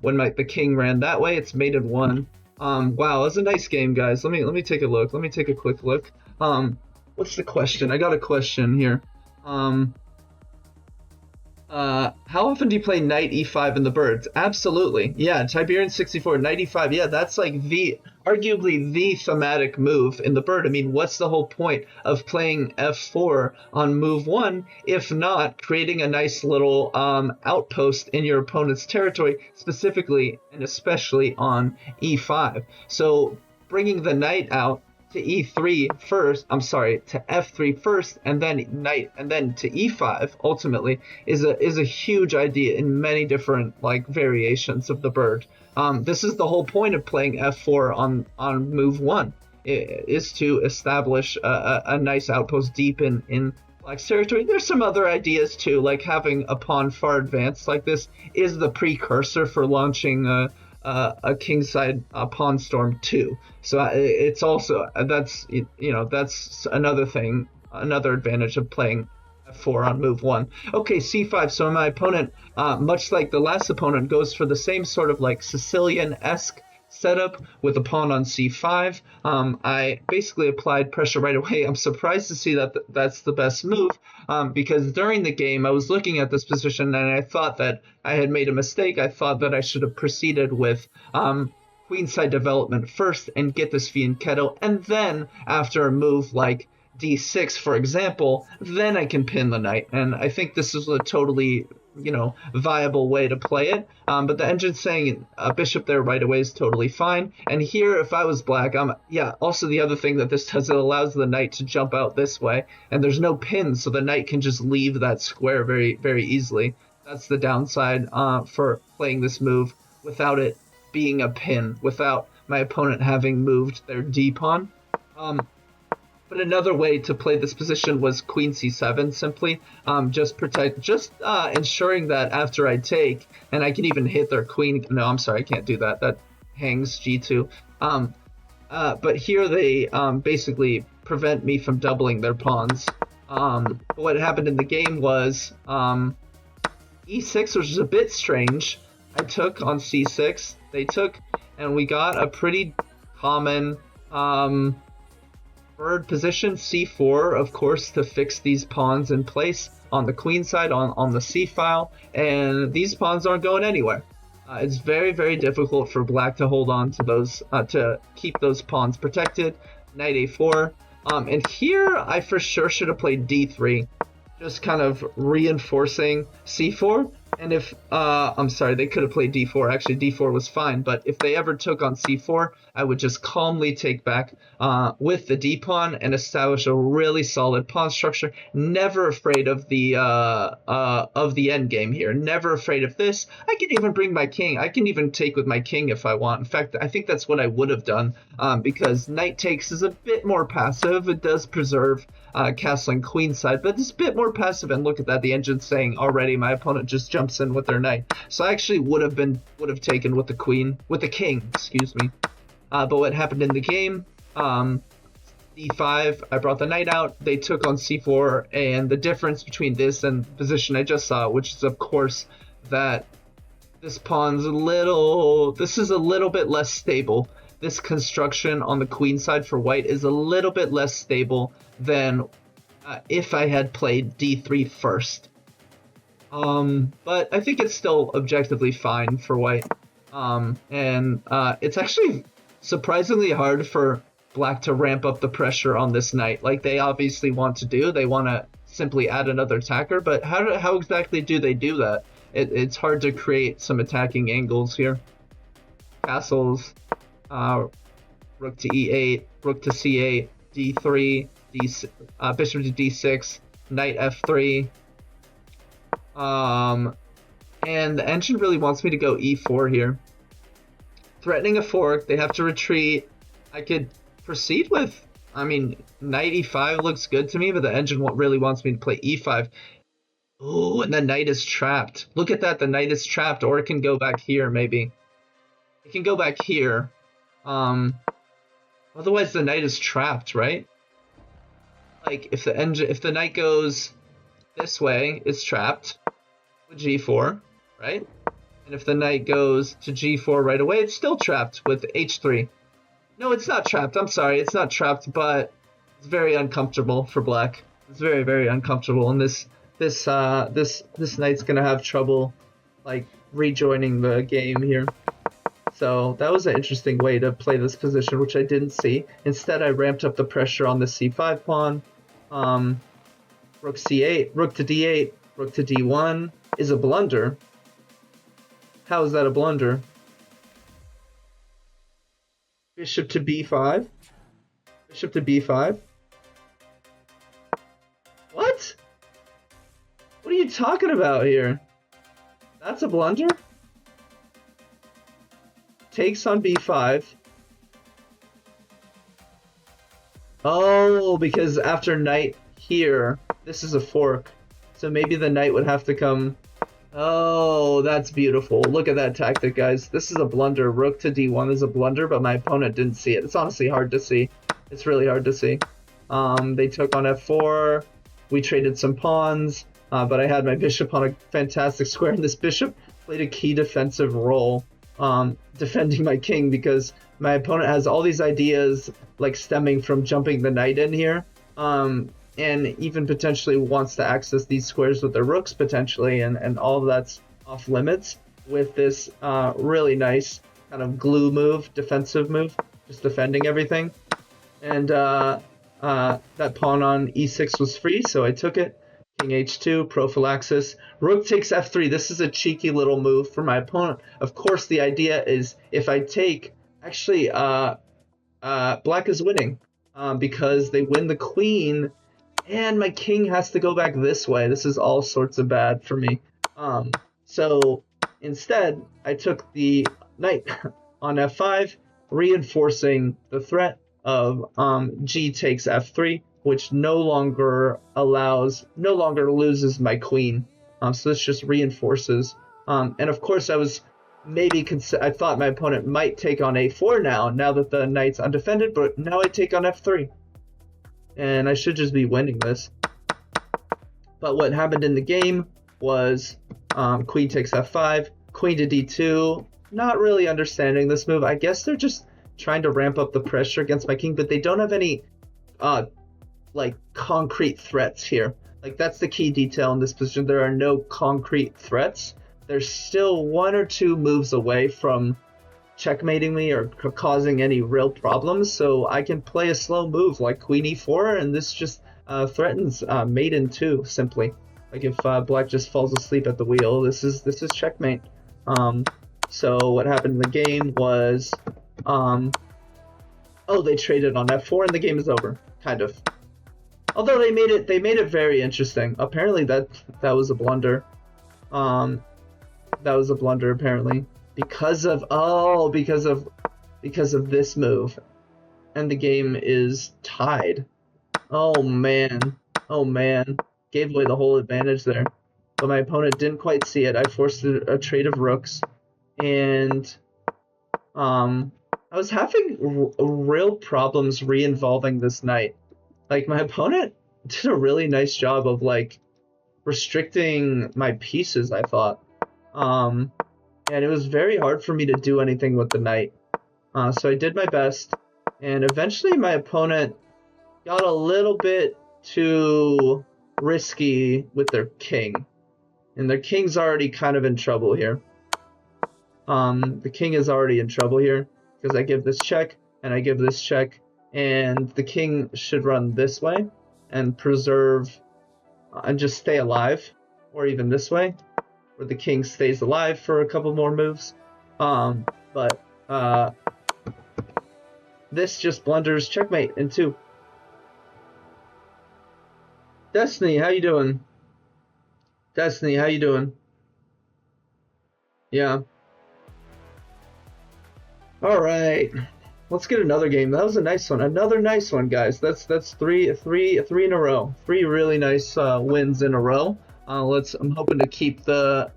Speaker 1: When the king ran that way, it's mate and one. Wow, it was a nice game, guys. Let me take a look. Let me take a quick look. What's the question? I got a question here. How often do you play knight e5 in the birds? Absolutely. Yeah, Tiberian 64, knight e5. Yeah, that's like arguably the thematic move in the bird. I mean, what's the whole point of playing f4 on move 1 if not creating a nice little outpost in your opponent's territory, specifically and especially on e5? So bringing the knight out to e3 first, I'm sorry, to f3 first, and then knight, and then to e5 ultimately is a huge idea in many different like variations of the bird. This is the whole point of playing f4 on move 1, is to establish a nice outpost deep in black's territory. There's some other ideas too, like having a pawn far advanced like this is the precursor for launching a kingside pawn storm too. So it's also that's that's another thing, another advantage of playing f4 on move 1. Okay, c5. So my opponent, much like the last opponent, goes for the same sort of like Sicilian-esque setup with a pawn on c5. I basically applied pressure right away. I'm surprised to see that that's the best move, because during the game I was looking at this position and I thought that I had made a mistake. I thought that I should have proceeded with queenside development first and get this fianchetto, and then after a move like d6, for example, then I can pin the knight. And I think this is a totally viable way to play it. But the engine's saying a bishop there right away is totally fine. And here, if I was black, also the other thing that this does, it allows the knight to jump out this way, and there's no pin, so the knight can just leave that square very, very easily. That's the downside for playing this move without it being a pin, without my opponent having moved their d pawn. But another way to play this position was queen c7, simply ensuring that after I take, and I can even hit their queen. No, I'm sorry, I can't do that. That hangs g2. But here they basically prevent me from doubling their pawns. What happened in the game was e6, which is a bit strange. I took on c6, they took, and we got a pretty common bird position, c4, of course, to fix these pawns in place on the queen side, on the c file, and these pawns aren't going anywhere. It's very, very difficult for black to hold on to those, to keep those pawns protected. Knight a4, and here I for sure should have played d3, just kind of reinforcing c4. And if, I'm sorry, they could have played d4. Actually, d4 was fine. But if they ever took on c4, I would just calmly take back with the d pawn and establish a really solid pawn structure. Never afraid of the end game here. Never afraid of this. I can even bring my king. I can even take with my king if I want. In fact, I think that's what I would have done because knight takes is a bit more passive. It does preserve castling queenside, but it's a bit more passive. And look at that, the engine's saying already my opponent just jumps in with their knight. So I actually would have taken with the king, excuse me. But what happened in the game? d5, I brought the knight out. They took on c4, and the difference between this and the position I just saw, which is of course that this pawn's this is a little bit less stable. This construction on the queen side for white is a little bit less stable than if I had played d3 first. But I think it's still objectively fine for white. And it's actually surprisingly hard for black to ramp up the pressure on this knight, like they obviously want to do. They want to simply add another attacker, but how exactly do they do that? It's hard to create some attacking angles here. Castles, rook to e8, rook to c8, d3, bishop to d6, knight f3. And the engine really wants me to go e4 here. Threatening a fork, they have to retreat. I could proceed with, knight e5 looks good to me, but the engine really wants me to play e5. Ooh, and the knight is trapped. Look at that, the knight is trapped, or it can go back here, maybe. It can go back here. Otherwise the knight is trapped, right? Like, if the knight goes this way, it's trapped with g4, right? And if the knight goes to g4 right away, it's still trapped with h3. No, it's not trapped. I'm sorry, it's not trapped, but it's very uncomfortable for black. It's very, very uncomfortable, and this knight's gonna have trouble, like, rejoining the game here. So that was an interesting way to play this position, which I didn't see. Instead, I ramped up the pressure on the c5 pawn. Rook c8, rook to d8, rook to d1 is a blunder. How is that a blunder? Bishop to b5. Bishop to b5. What? What are you talking about here? That's a blunder? Takes on b5. Oh, because after knight here, this is a fork. So maybe the knight would have to come... Oh, that's beautiful. Look at that tactic, guys. This is a blunder. Rook to d1 is a blunder, but my opponent didn't see it. It's honestly hard to see. It's really hard to see. They took on f4. We traded some pawns, but I had my bishop on a fantastic square, and this bishop played a key defensive role, defending my king, because my opponent has all these ideas, like stemming from jumping the knight in here. And even potentially wants to access these squares with their rooks, potentially, and all of that's off limits with this really nice kind of glue move, defensive move, just defending everything. And that pawn on e6 was free, so I took it. King h2, prophylaxis. Rook takes f3. This is a cheeky little move for my opponent. Of course, the idea is if I take, actually, black is winning because they win the queen, and my king has to go back this way. This is all sorts of bad for me. So instead, I took the knight on f5, reinforcing the threat of g takes f3, which no longer loses my queen. So this just reinforces. And of course, I thought my opponent might take on a4 now that the knight's undefended, but now I take on f3. And I should just be winning this. But what happened in the game was queen takes f5, queen to d2. Not really understanding this move. I guess they're just trying to ramp up the pressure against my king, but they don't have any like concrete threats here. Like, that's the key detail in this position. There are no concrete threats. They're still one or two moves away from checkmating me or causing any real problems, so I can play a slow move like queen e4, and this just threatens mate in 2, simply. Like if black just falls asleep at the wheel, this is checkmate. So what happened in the game was, oh, they traded on f4 and the game is over, kind of. Although they made it very interesting. Apparently that was a blunder. That was a blunder apparently because of this move, and the game is tied. Oh man, gave away the whole advantage there. But my opponent didn't quite see it. I forced a trade of rooks, and I was having real problems re-involving this knight. Like, my opponent did a really nice job of, like, restricting my pieces, I thought. And it was very hard for me to do anything with the knight. So I did my best, and eventually my opponent got a little bit too risky with their king. And their king's already kind of in trouble here. The king is already in trouble here, because I give this check, and I give this check, and the king should run this way and preserve and just stay alive, or even this way, where the king stays alive for a couple more moves. But this just blunders checkmate in 2. Destiny, how you doing? Destiny, how you doing? Yeah. All right. Let's get another game. That was a nice one. Another nice one, guys. That's three in a row. 3 really nice wins in a row. I'm hoping to keep the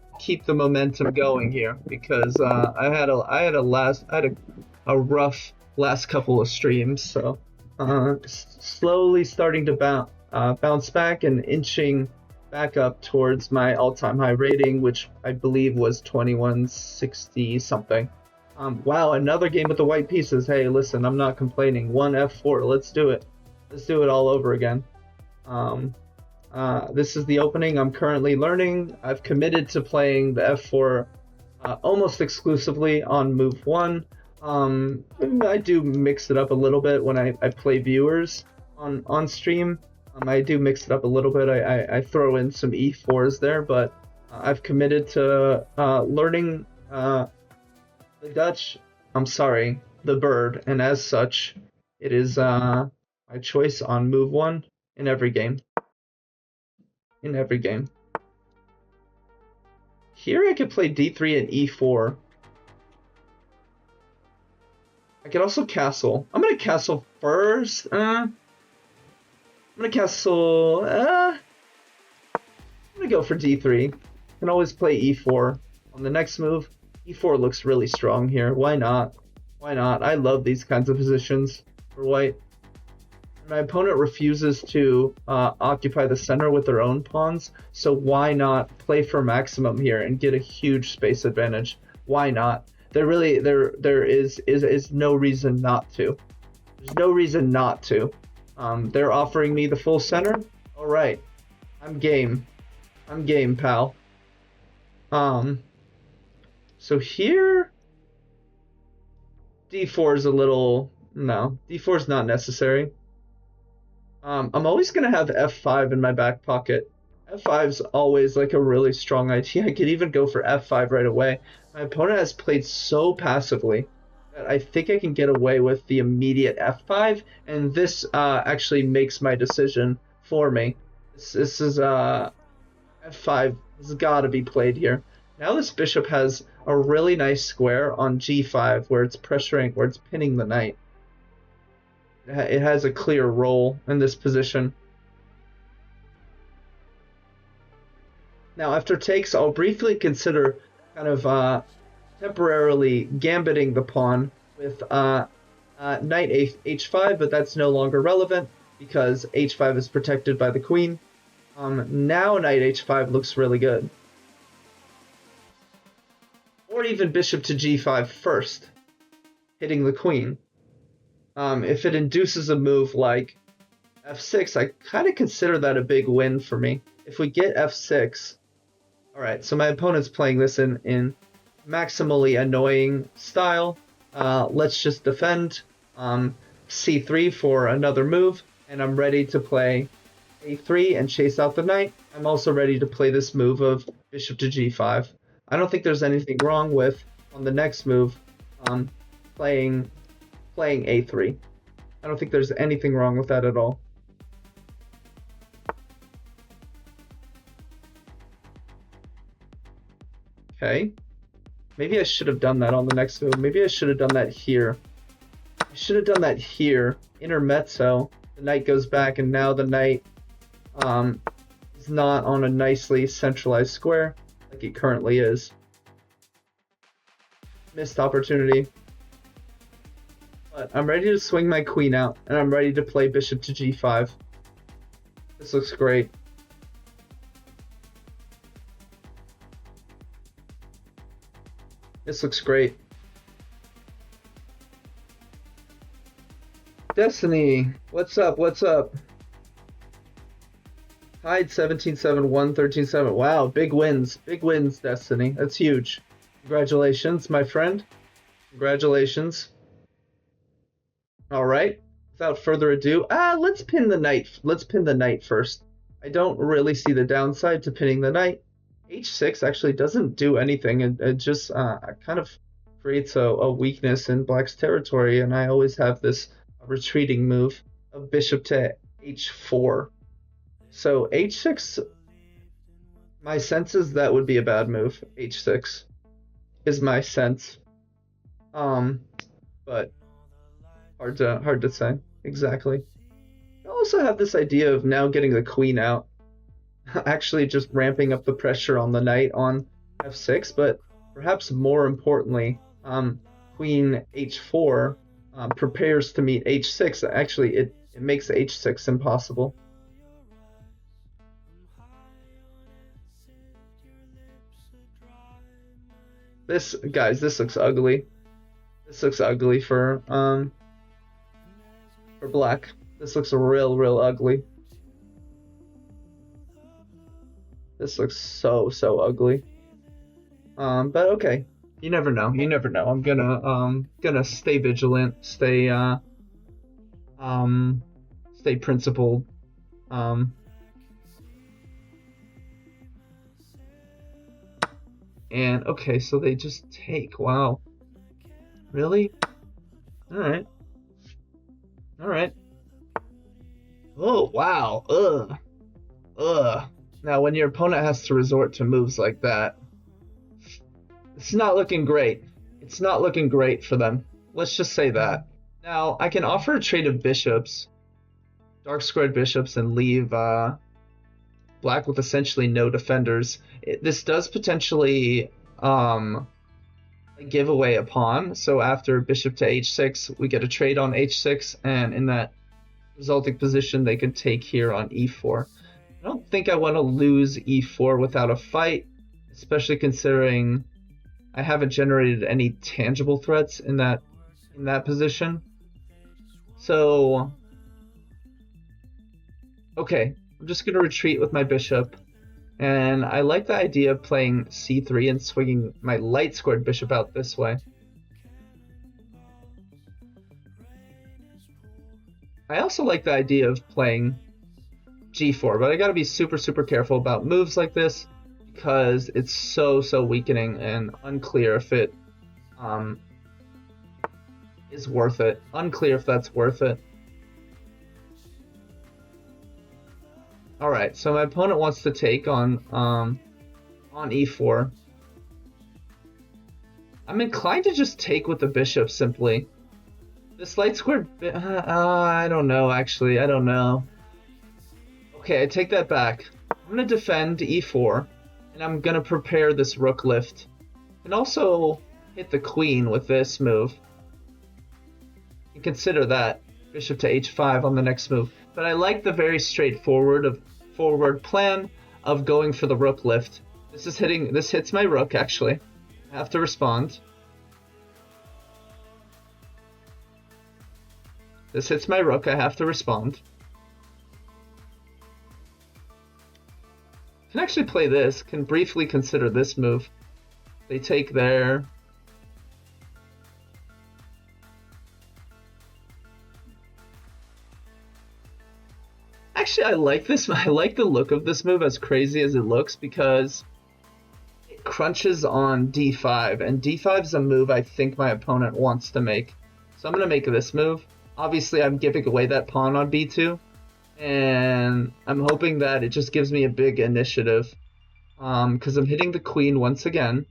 Speaker 1: momentum going here, because I had a rough last couple of streams, so slowly starting to bounce back and inching back up towards my all-time high rating, which I believe was 2160 something. Wow, another game with the white pieces. Hey, listen, I'm not complaining. 1 f4, let's do it. Let's do it all over again. This is the opening I'm currently learning. I've committed to playing the f4 almost exclusively on move 1. I do mix it up a little bit when I play viewers on stream. I do mix it up a little bit. I throw in some e4s there, but I've committed to learning the bird, and as such, it is my choice on move 1 in every game. In every game. Here I could play d3 and e4. I could also castle. I'm gonna castle first. I'm gonna go for d3. I can always play e4 on the next move. e4 looks really strong here. Why not? Why not? I love these kinds of positions for white. My opponent refuses to occupy the center with their own pawns, so why not play for maximum here and get a huge space advantage? Why not? There is no reason not to. There's no reason not to. They're offering me the full center. All right, I'm game. I'm game, pal. So here, d4 is d4 is not necessary. I'm always going to have f5 in my back pocket. f5's always like a really strong idea. I could even go for f5 right away. My opponent has played so passively that I think I can get away with the immediate f5, and this actually makes my decision for me. This is f5 has got to be played here. Now this bishop has a really nice square on g5 where it's pinning the knight. It has a clear role in this position. Now after takes, I'll briefly consider kind of temporarily gambiting the pawn with knight h5, but that's no longer relevant because h5 is protected by the queen. Now knight h5 looks really good. Or even bishop to g5 first, hitting the queen. If it induces a move like f6, I kind of consider that a big win for me. If we get f6, all right, so my opponent's playing this in maximally annoying style. Let's just defend c3 for another move, and I'm ready to play a3 and chase out the knight. I'm also ready to play this move of bishop to g5. I don't think there's anything wrong with, on the next move, playing a3. I don't think there's anything wrong with that at all. Okay. Maybe I should have done that on the next move. Maybe I should have done that here. I should have done that here. Intermezzo. The knight goes back, and now the knight is not on a nicely centralized square like it currently is. Missed opportunity. But I'm ready to swing my queen out, and I'm ready to play bishop to g5. This looks great. This looks great. Destiny, what's up? What's up? Tide 17-7, 1-13-7. Wow, big wins. Big wins, Destiny. That's huge. Congratulations, my friend. Congratulations. All right. Without further ado, let's pin the knight. Let's pin the knight first. I don't really see the downside to pinning the knight. H6 actually doesn't do anything. It just kind of creates a weakness in Black's territory, and I always have this retreating move of bishop to h4. So h6, my sense is that would be a bad move. H6 is my sense. But hard to say exactly. I also have this idea of now getting the queen out, actually just ramping up the pressure on the knight on f6, but perhaps more importantly, queen h4 prepares to meet h6. Actually, it makes h6 impossible. This, guys, this looks ugly. This looks ugly for Black. This looks real ugly. This looks so ugly. But okay. You never know. You never know. I'm gonna stay vigilant, stay principled. And okay, so they just take. Wow. Really? All right. All right. Oh, wow. Ugh. Now, when your opponent has to resort to moves like that, it's not looking great. It's not looking great for them. Let's just say that. Now, I can offer a trade of bishops, dark squared bishops, and leave Black with essentially no defenders. This does potentially give away a pawn. So after bishop to h6, we get a trade on h6, and in that resulting position, they could take here on e4. I don't think I want to lose e4 without a fight, especially considering I haven't generated any tangible threats in that position. So, okay, I'm just going to retreat with my bishop. And I like the idea of playing c3 and swinging my light squared bishop out this way. I also like the idea of playing g4, but I gotta be super careful about moves like this because it's so weakening and unclear if it is worth it. Unclear if that's worth it. Alright, so my opponent wants to take on e4. I'm inclined to just take with the bishop simply. This light squared I don't know, actually. I don't know. Okay, I take that back. I'm going to defend e4, and I'm going to prepare this rook lift. And also hit the queen with this move. And consider that. Bishop to h5 on the next move. But I like the very straightforward plan of going for the rook lift. This hits my rook, actually. I have to respond. This hits my rook, I have to respond. Can actually play this, can briefly consider this move. They take there. Actually, I like this. I like the look of this move, as crazy as it looks, because it crunches on d5, and d5 is a move I think my opponent wants to make. So I'm going to make this move. Obviously, I'm giving away that pawn on b2, and I'm hoping that it just gives me a big initiative, because I'm hitting the queen once again.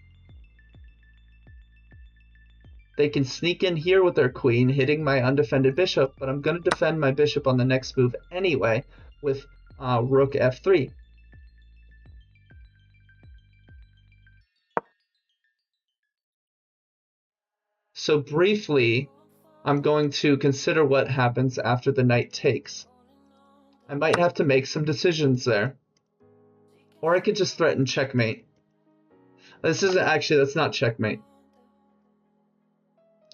Speaker 1: They can sneak in here with their queen, hitting my undefended bishop, but I'm going to defend my bishop on the next move anyway with rook f3. So briefly, I'm going to consider what happens after the knight takes. I might have to make some decisions there. Or I could just threaten checkmate. This isn't actually, that's not checkmate.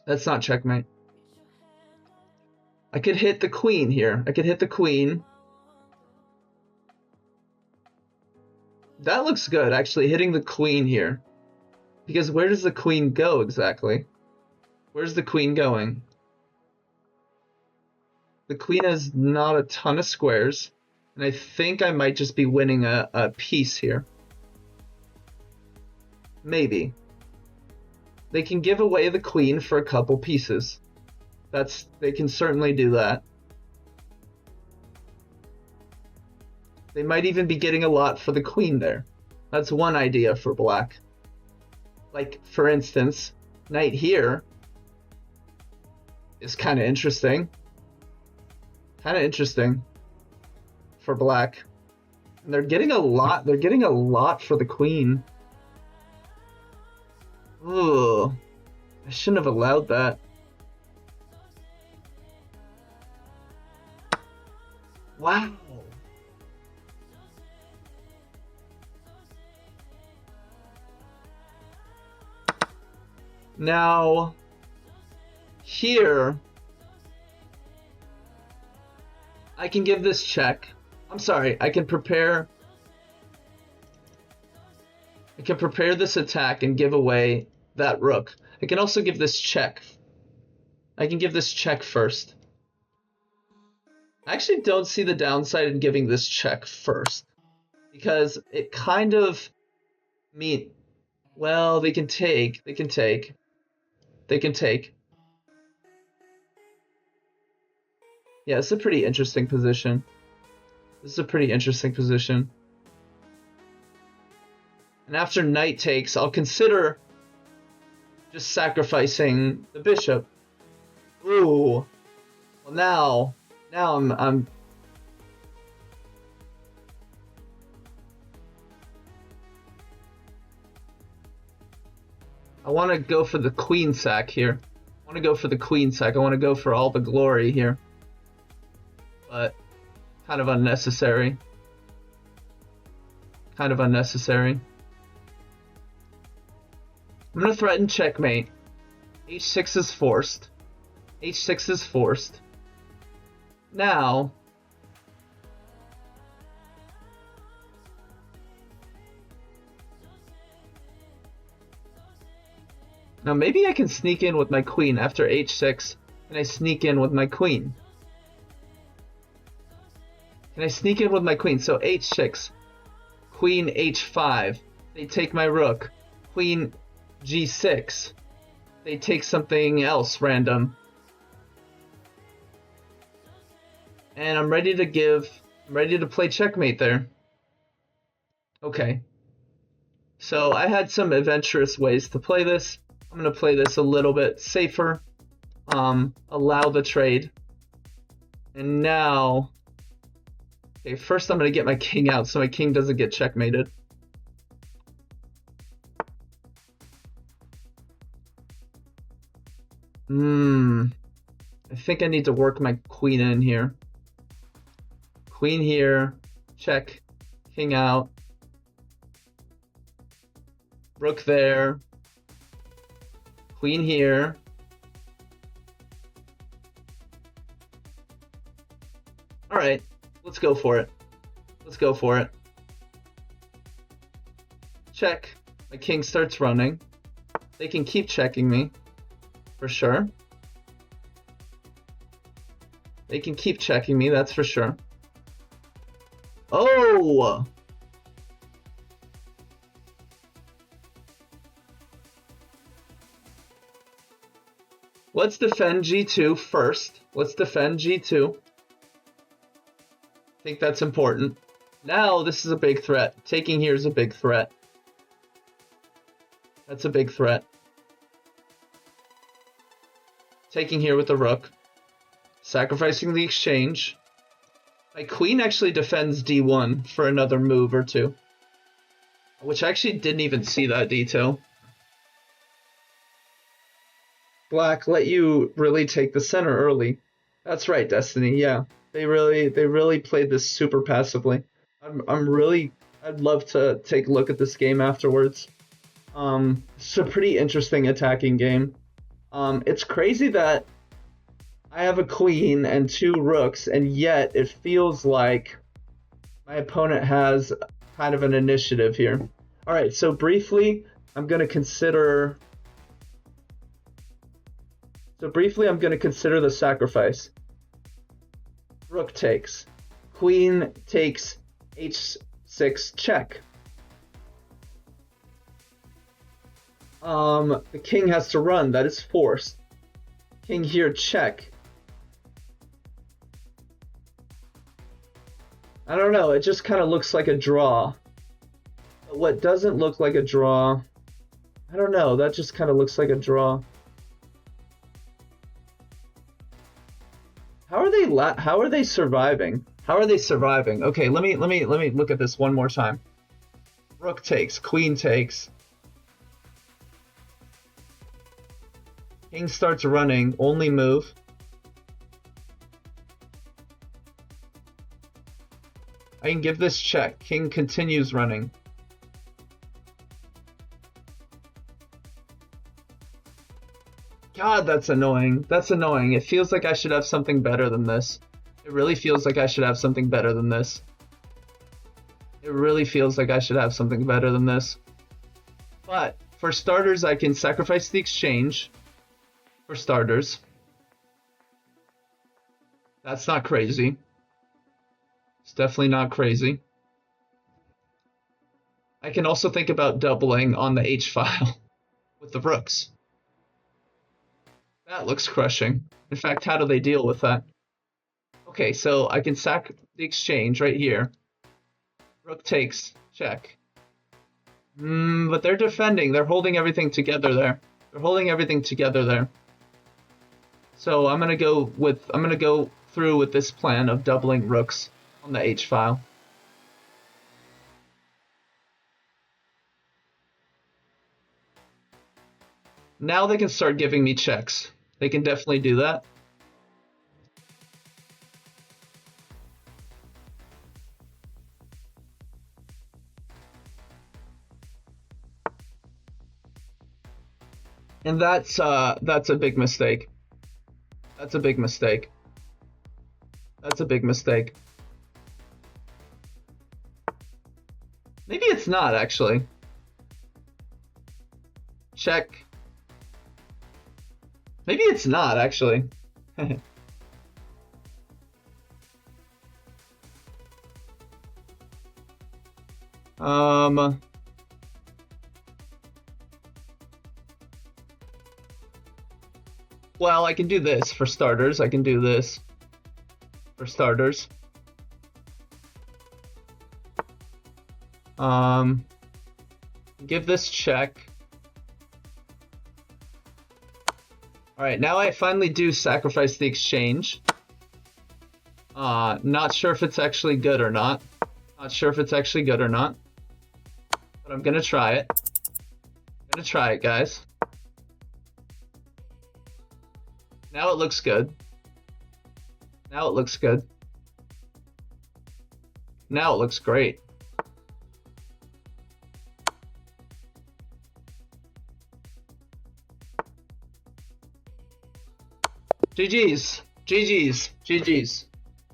Speaker 1: That's not checkmate. I could hit the queen here. I could hit the queen. That looks good, actually, hitting the queen here. Because where does the queen go exactly? Where's the queen going? The queen has not a ton of squares. And I think I might just be winning a piece here. Maybe. They can give away the queen for a couple pieces. They can certainly do that. They might even be getting a lot for the queen there. That's one idea for black. Like, for instance, knight here is kind of interesting. Kind of interesting for black. And they're getting a lot. They're getting a lot for the queen. Ugh. I shouldn't have allowed that. Wow. Now, here, I can give this check. I'm sorry, I can prepare this attack and give away that rook. I can also give this check. I can give this check first. I actually don't see the downside in giving this check first, because it kind of well, they can take. Yeah, it's a pretty interesting position. This is a pretty interesting position. And after knight takes, I'll consider just sacrificing the bishop. Ooh. Well, now I'm I want to go for the queen sack here. I want to go for the queen sack. I want to go for all the glory here. But kind of unnecessary. Kind of unnecessary. I'm going to threaten checkmate. h6 is forced. h6 is forced. Now, maybe I can sneak in with my queen after h6. Can I sneak in with my queen? Can I sneak in with my queen? So h6, queen h5. They take my rook. Queen g6. They take something else random. And I'm ready to play checkmate there. Okay. So I had some adventurous ways to play this. I'm going to play this a little bit safer. Allow the trade. And now, okay, first I'm going to get my king out so my king doesn't get checkmated. I think I need to work my queen in here. Queen here, check, king out. Rook there. Queen here. All right, let's go for it. Let's go for it. Check. My king starts running. They can keep checking me, for sure. They can keep checking me, that's for sure. Oh! Let's defend G2 first. Let's defend G2. I think that's important. Now this is a big threat. Taking here is a big threat. That's a big threat. Taking here with the rook. Sacrificing the exchange. My queen actually defends D1 for another move or two. Which I actually didn't even see that detail. Black let you really take the center early. That's right, Destiny, yeah. They really played this super passively. I'd love to take a look at this game afterwards. It's a pretty interesting attacking game. It's crazy that I have a queen and 2 rooks, and yet it feels like my opponent has kind of an initiative here. Alright, so briefly, I'm going to consider the sacrifice. Rook takes. Queen takes h6 check. The king has to run. That is forced. King here check. I don't know. It just kind of looks like a draw. But what doesn't look like a draw, I don't know. That just kind of looks like a draw. How are they surviving? How are they surviving? Okay, let me look at this one more time. Rook takes, queen takes. King starts running, only move. I can give this check. King continues running. God, that's annoying. That's annoying. It feels like I should have something better than this. It really feels like I should have something better than this. It really feels like I should have something better than this. But for starters, I can sacrifice the exchange. For starters. That's not crazy. It's definitely not crazy. I can also think about doubling on the H file with the rooks. That looks crushing. In fact, how do they deal with that? Okay, so I can sack the exchange right here. Rook takes, check. But they're defending. They're holding everything together there. They're holding everything together there. So I'm gonna go through with this plan of doubling rooks on the H file. Now they can start giving me checks. They can definitely do that. And that's a big mistake. That's a big mistake. That's a big mistake. Maybe it's not, actually. Check. Maybe it's not, actually. Well, I can do this for starters. I can do this for starters. Give this check. Alright, now I finally do sacrifice the exchange. Not sure if it's actually good or not. Not sure if it's actually good or not. But I'm gonna try it. I'm gonna try it, guys. Now it looks good. Now it looks good. Now it looks great. GG's. GG's. GG's.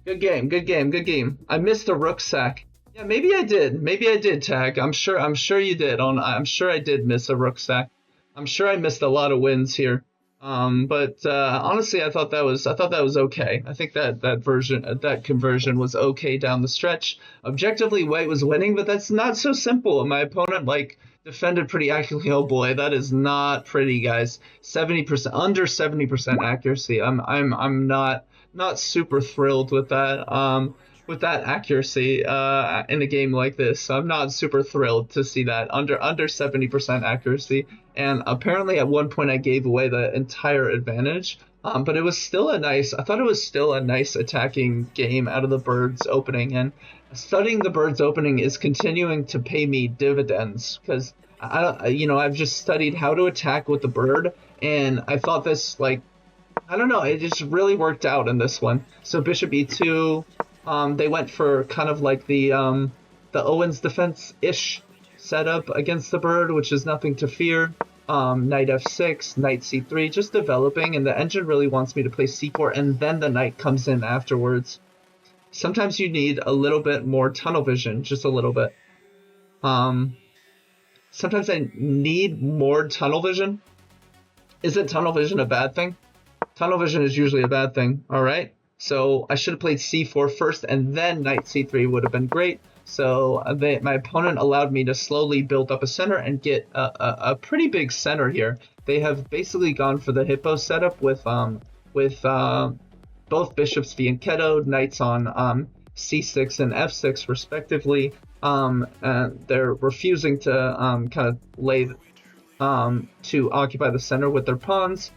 Speaker 1: Good game. Good game. Good game. I missed a rook sack. Yeah, maybe I did. Maybe I did, Tag. I'm sure you did. I'm sure I did miss a rook sack. I'm sure I missed a lot of wins here. But honestly, I thought that was okay. I think that conversion was okay down the stretch. Objectively, white was winning, but that's not so simple. My opponent like defended pretty accurately. Oh boy, that is not pretty, guys. 70%, under 70% accuracy. I'm not super thrilled with that accuracy in a game like this. I'm not super thrilled to see that under 70% accuracy. And apparently at one point I gave away the entire advantage. But it was still I thought it was still a nice attacking game out of the bird's opening. And studying the bird's opening is continuing to pay me dividends because I've just studied how to attack with the bird, and I thought this like I don't know, it just really worked out in this one. So bishop e2, they went for kind of like the Owens defense ish setup against the bird, which is nothing to fear. Knight f6, knight c3, just developing, and the engine really wants me to play c4, and then the knight comes in afterwards. Sometimes you need a little bit more tunnel vision, just a little bit. Sometimes I need more tunnel vision. Isn't tunnel vision a bad thing? Tunnel vision is usually a bad thing, all right? So I should have played c4 first, and then knight c3 would have been great. So my opponent allowed me to slowly build up a center and get a pretty big center here. They have basically gone for the hippo setup with both bishops being ketoed, knights on c6 and f6 respectively. They're refusing to kind of lay to occupy the center with their pawns.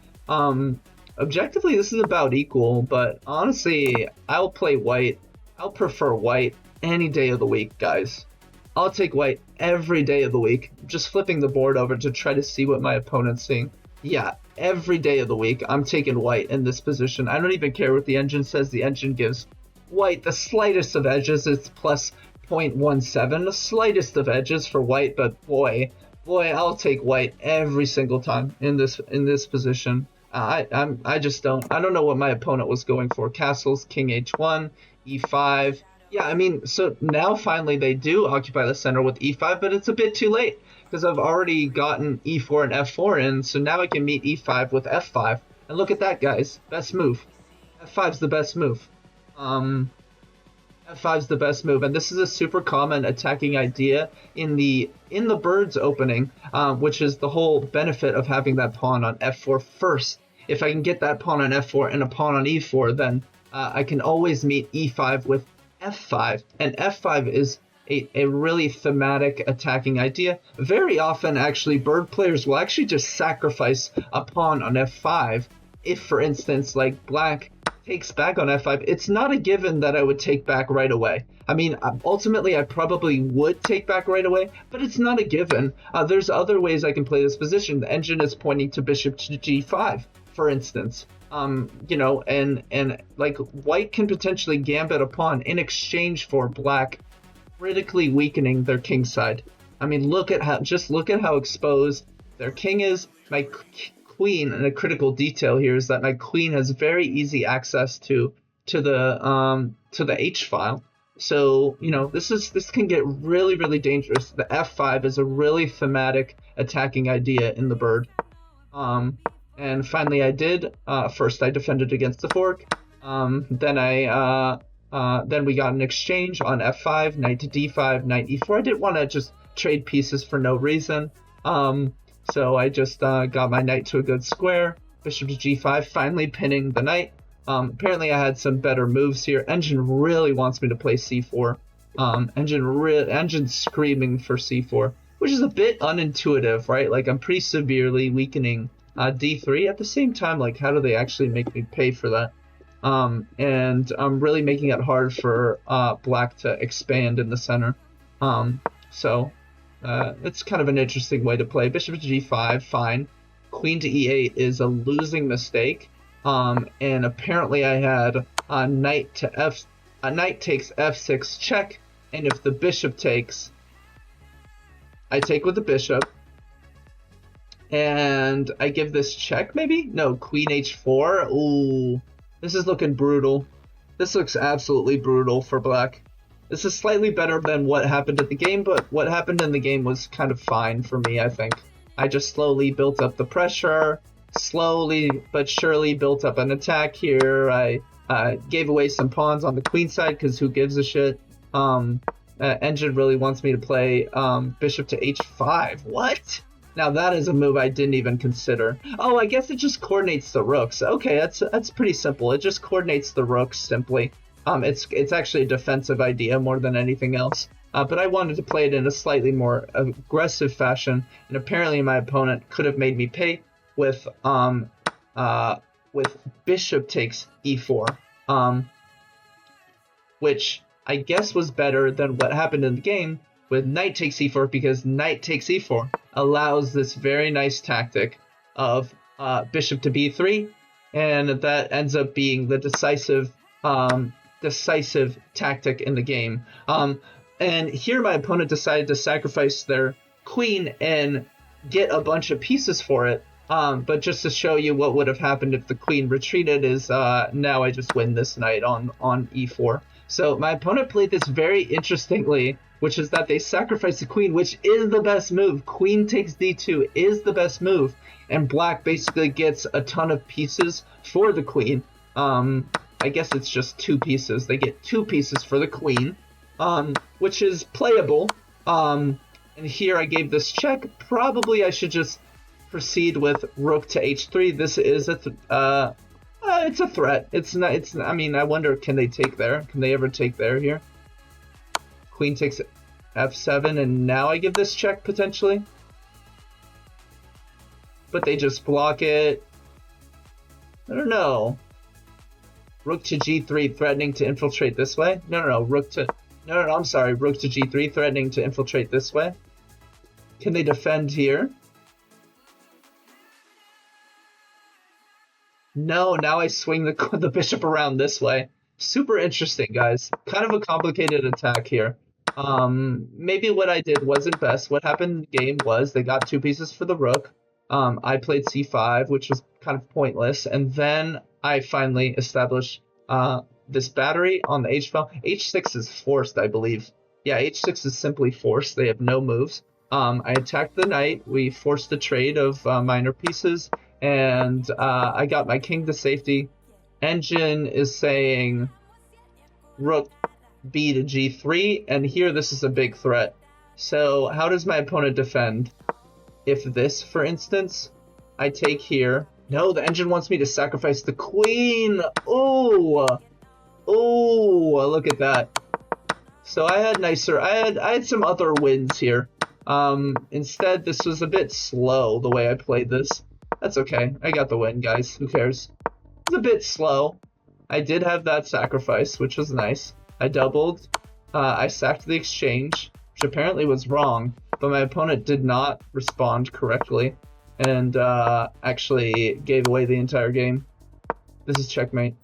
Speaker 1: Objectively, this is about equal, but honestly, I'll play white. I'll prefer white any day of the week, guys. I'll take white every day of the week. Just flipping the board over to try to see what my opponent's seeing. Yeah, every day of the week, I'm taking white in this position. I don't even care what the engine says. The engine gives white the slightest of edges. It's plus 0.17, the slightest of edges for white, but boy, I'll take white every single time in this position. I don't know what my opponent was going for. Castles, king h1, e5. Yeah, I mean, so now finally they do occupy the center with e5, but it's a bit too late because I've already gotten e4 and f4 in, so now I can meet e5 with f5. And look at that, guys. Best move. f5's the best move. F5's the best move, and this is a super common attacking idea in the bird's opening, which is the whole benefit of having that pawn on f4 first. If I can get that pawn on f4 and a pawn on e4, then I can always meet e5 with f5, and f5 is a really thematic attacking idea. Very often, actually, bird players will actually just sacrifice a pawn on f5 if, for instance, like black takes back on f5. It's not a given that I would take back right away. I mean, ultimately, I probably would take back right away, but it's not a given. There's other ways I can play this position. The engine is pointing to bishop to g5, for instance. And like white can potentially gambit a pawn in exchange for black critically weakening their king side. I mean, look at how exposed their king is. My queen, and a critical detail here is that my queen has very easy access to the H file. So this can get really, really dangerous. The f5 is a really thematic attacking idea in the bird. And finally, I did. First, I defended against the fork. Then we got an exchange on f5, knight to d5, knight e4. I didn't want to just trade pieces for no reason. So I just got my knight to a good square. Bishop to g5, finally pinning the knight. Apparently, I had some better moves here. Engine really wants me to play c4. Engine screaming for c4, which is a bit unintuitive, right? Like I'm pretty severely weakening d3 at the same time. Like, how do they actually make me pay for that? And I'm really making it hard for black to expand in the center. So it's kind of an interesting way to play. Bishop to g5, fine. Queen to e8 is a losing mistake. And apparently I had a knight takes f6 check, and if the bishop takes, I take with the bishop, and I give this check, maybe? No, queen h4. Ooh, this is looking brutal. This looks absolutely brutal for black. This is slightly better than what happened in the game, but what happened in the game was kind of fine for me, I think. I just slowly built up the pressure. slowly but surely built up an attack here. I gave away some pawns on the queen side because who gives a shit. Engine really wants me to play bishop to h5. What? Now that is a move I didn't even consider. Oh, I guess it just coordinates the rooks. Okay, that's pretty simple. It just coordinates the rooks simply. It's actually a defensive idea more than anything else. But I wanted to play it in a slightly more aggressive fashion, and apparently my opponent could have made me pay with bishop takes e4, which I guess was better than what happened in the game with knight takes e4, because knight takes e4 allows this very nice tactic of bishop to b3, and that ends up being the decisive tactic in the game. And here my opponent decided to sacrifice their queen and get a bunch of pieces for it. But just to show you what would have happened if the queen retreated is now I just win this knight on e4. So my opponent played this very interestingly, which is that they sacrifice the queen, which is the best move. Queen takes d2 is the best move, and black basically gets a ton of pieces for the queen. I guess it's just 2 pieces. They get 2 pieces for the queen, which is playable. And here I gave this check. Probably I should just proceed with rook to h3. This is it's a threat. It's not. It's. I mean, I wonder, can they take there? Can they ever take there here? Queen takes f7, and now I give this check potentially. But they just block it. I don't know. Rook to g3, threatening to infiltrate this way. No. Rook to. No. I'm sorry. Rook to g3, threatening to infiltrate this way. Can they defend here? No, now I swing the bishop around this way. Super interesting, guys. Kind of a complicated attack here. Maybe what I did wasn't best. What happened in the game was they got 2 pieces for the rook. I played c5, which was kind of pointless. And then I finally established this battery on the h file. h6 is forced, I believe. Yeah, h6 is simply forced. They have no moves. I attacked the knight. We forced the trade of minor pieces. And I got my king to safety. Engine is saying rook b to g3, and here this is a big threat. So how does my opponent defend? If this, for instance, I take here. No, the engine wants me to sacrifice the queen. Oh, look at that. So I had some other wins here. Instead, this was a bit slow the way I played this. That's okay. I got the win, guys. Who cares? It's a bit slow. I did have that sacrifice, which was nice. I doubled. I sacked the exchange, which apparently was wrong, but my opponent did not respond correctly and actually gave away the entire game. This is checkmate.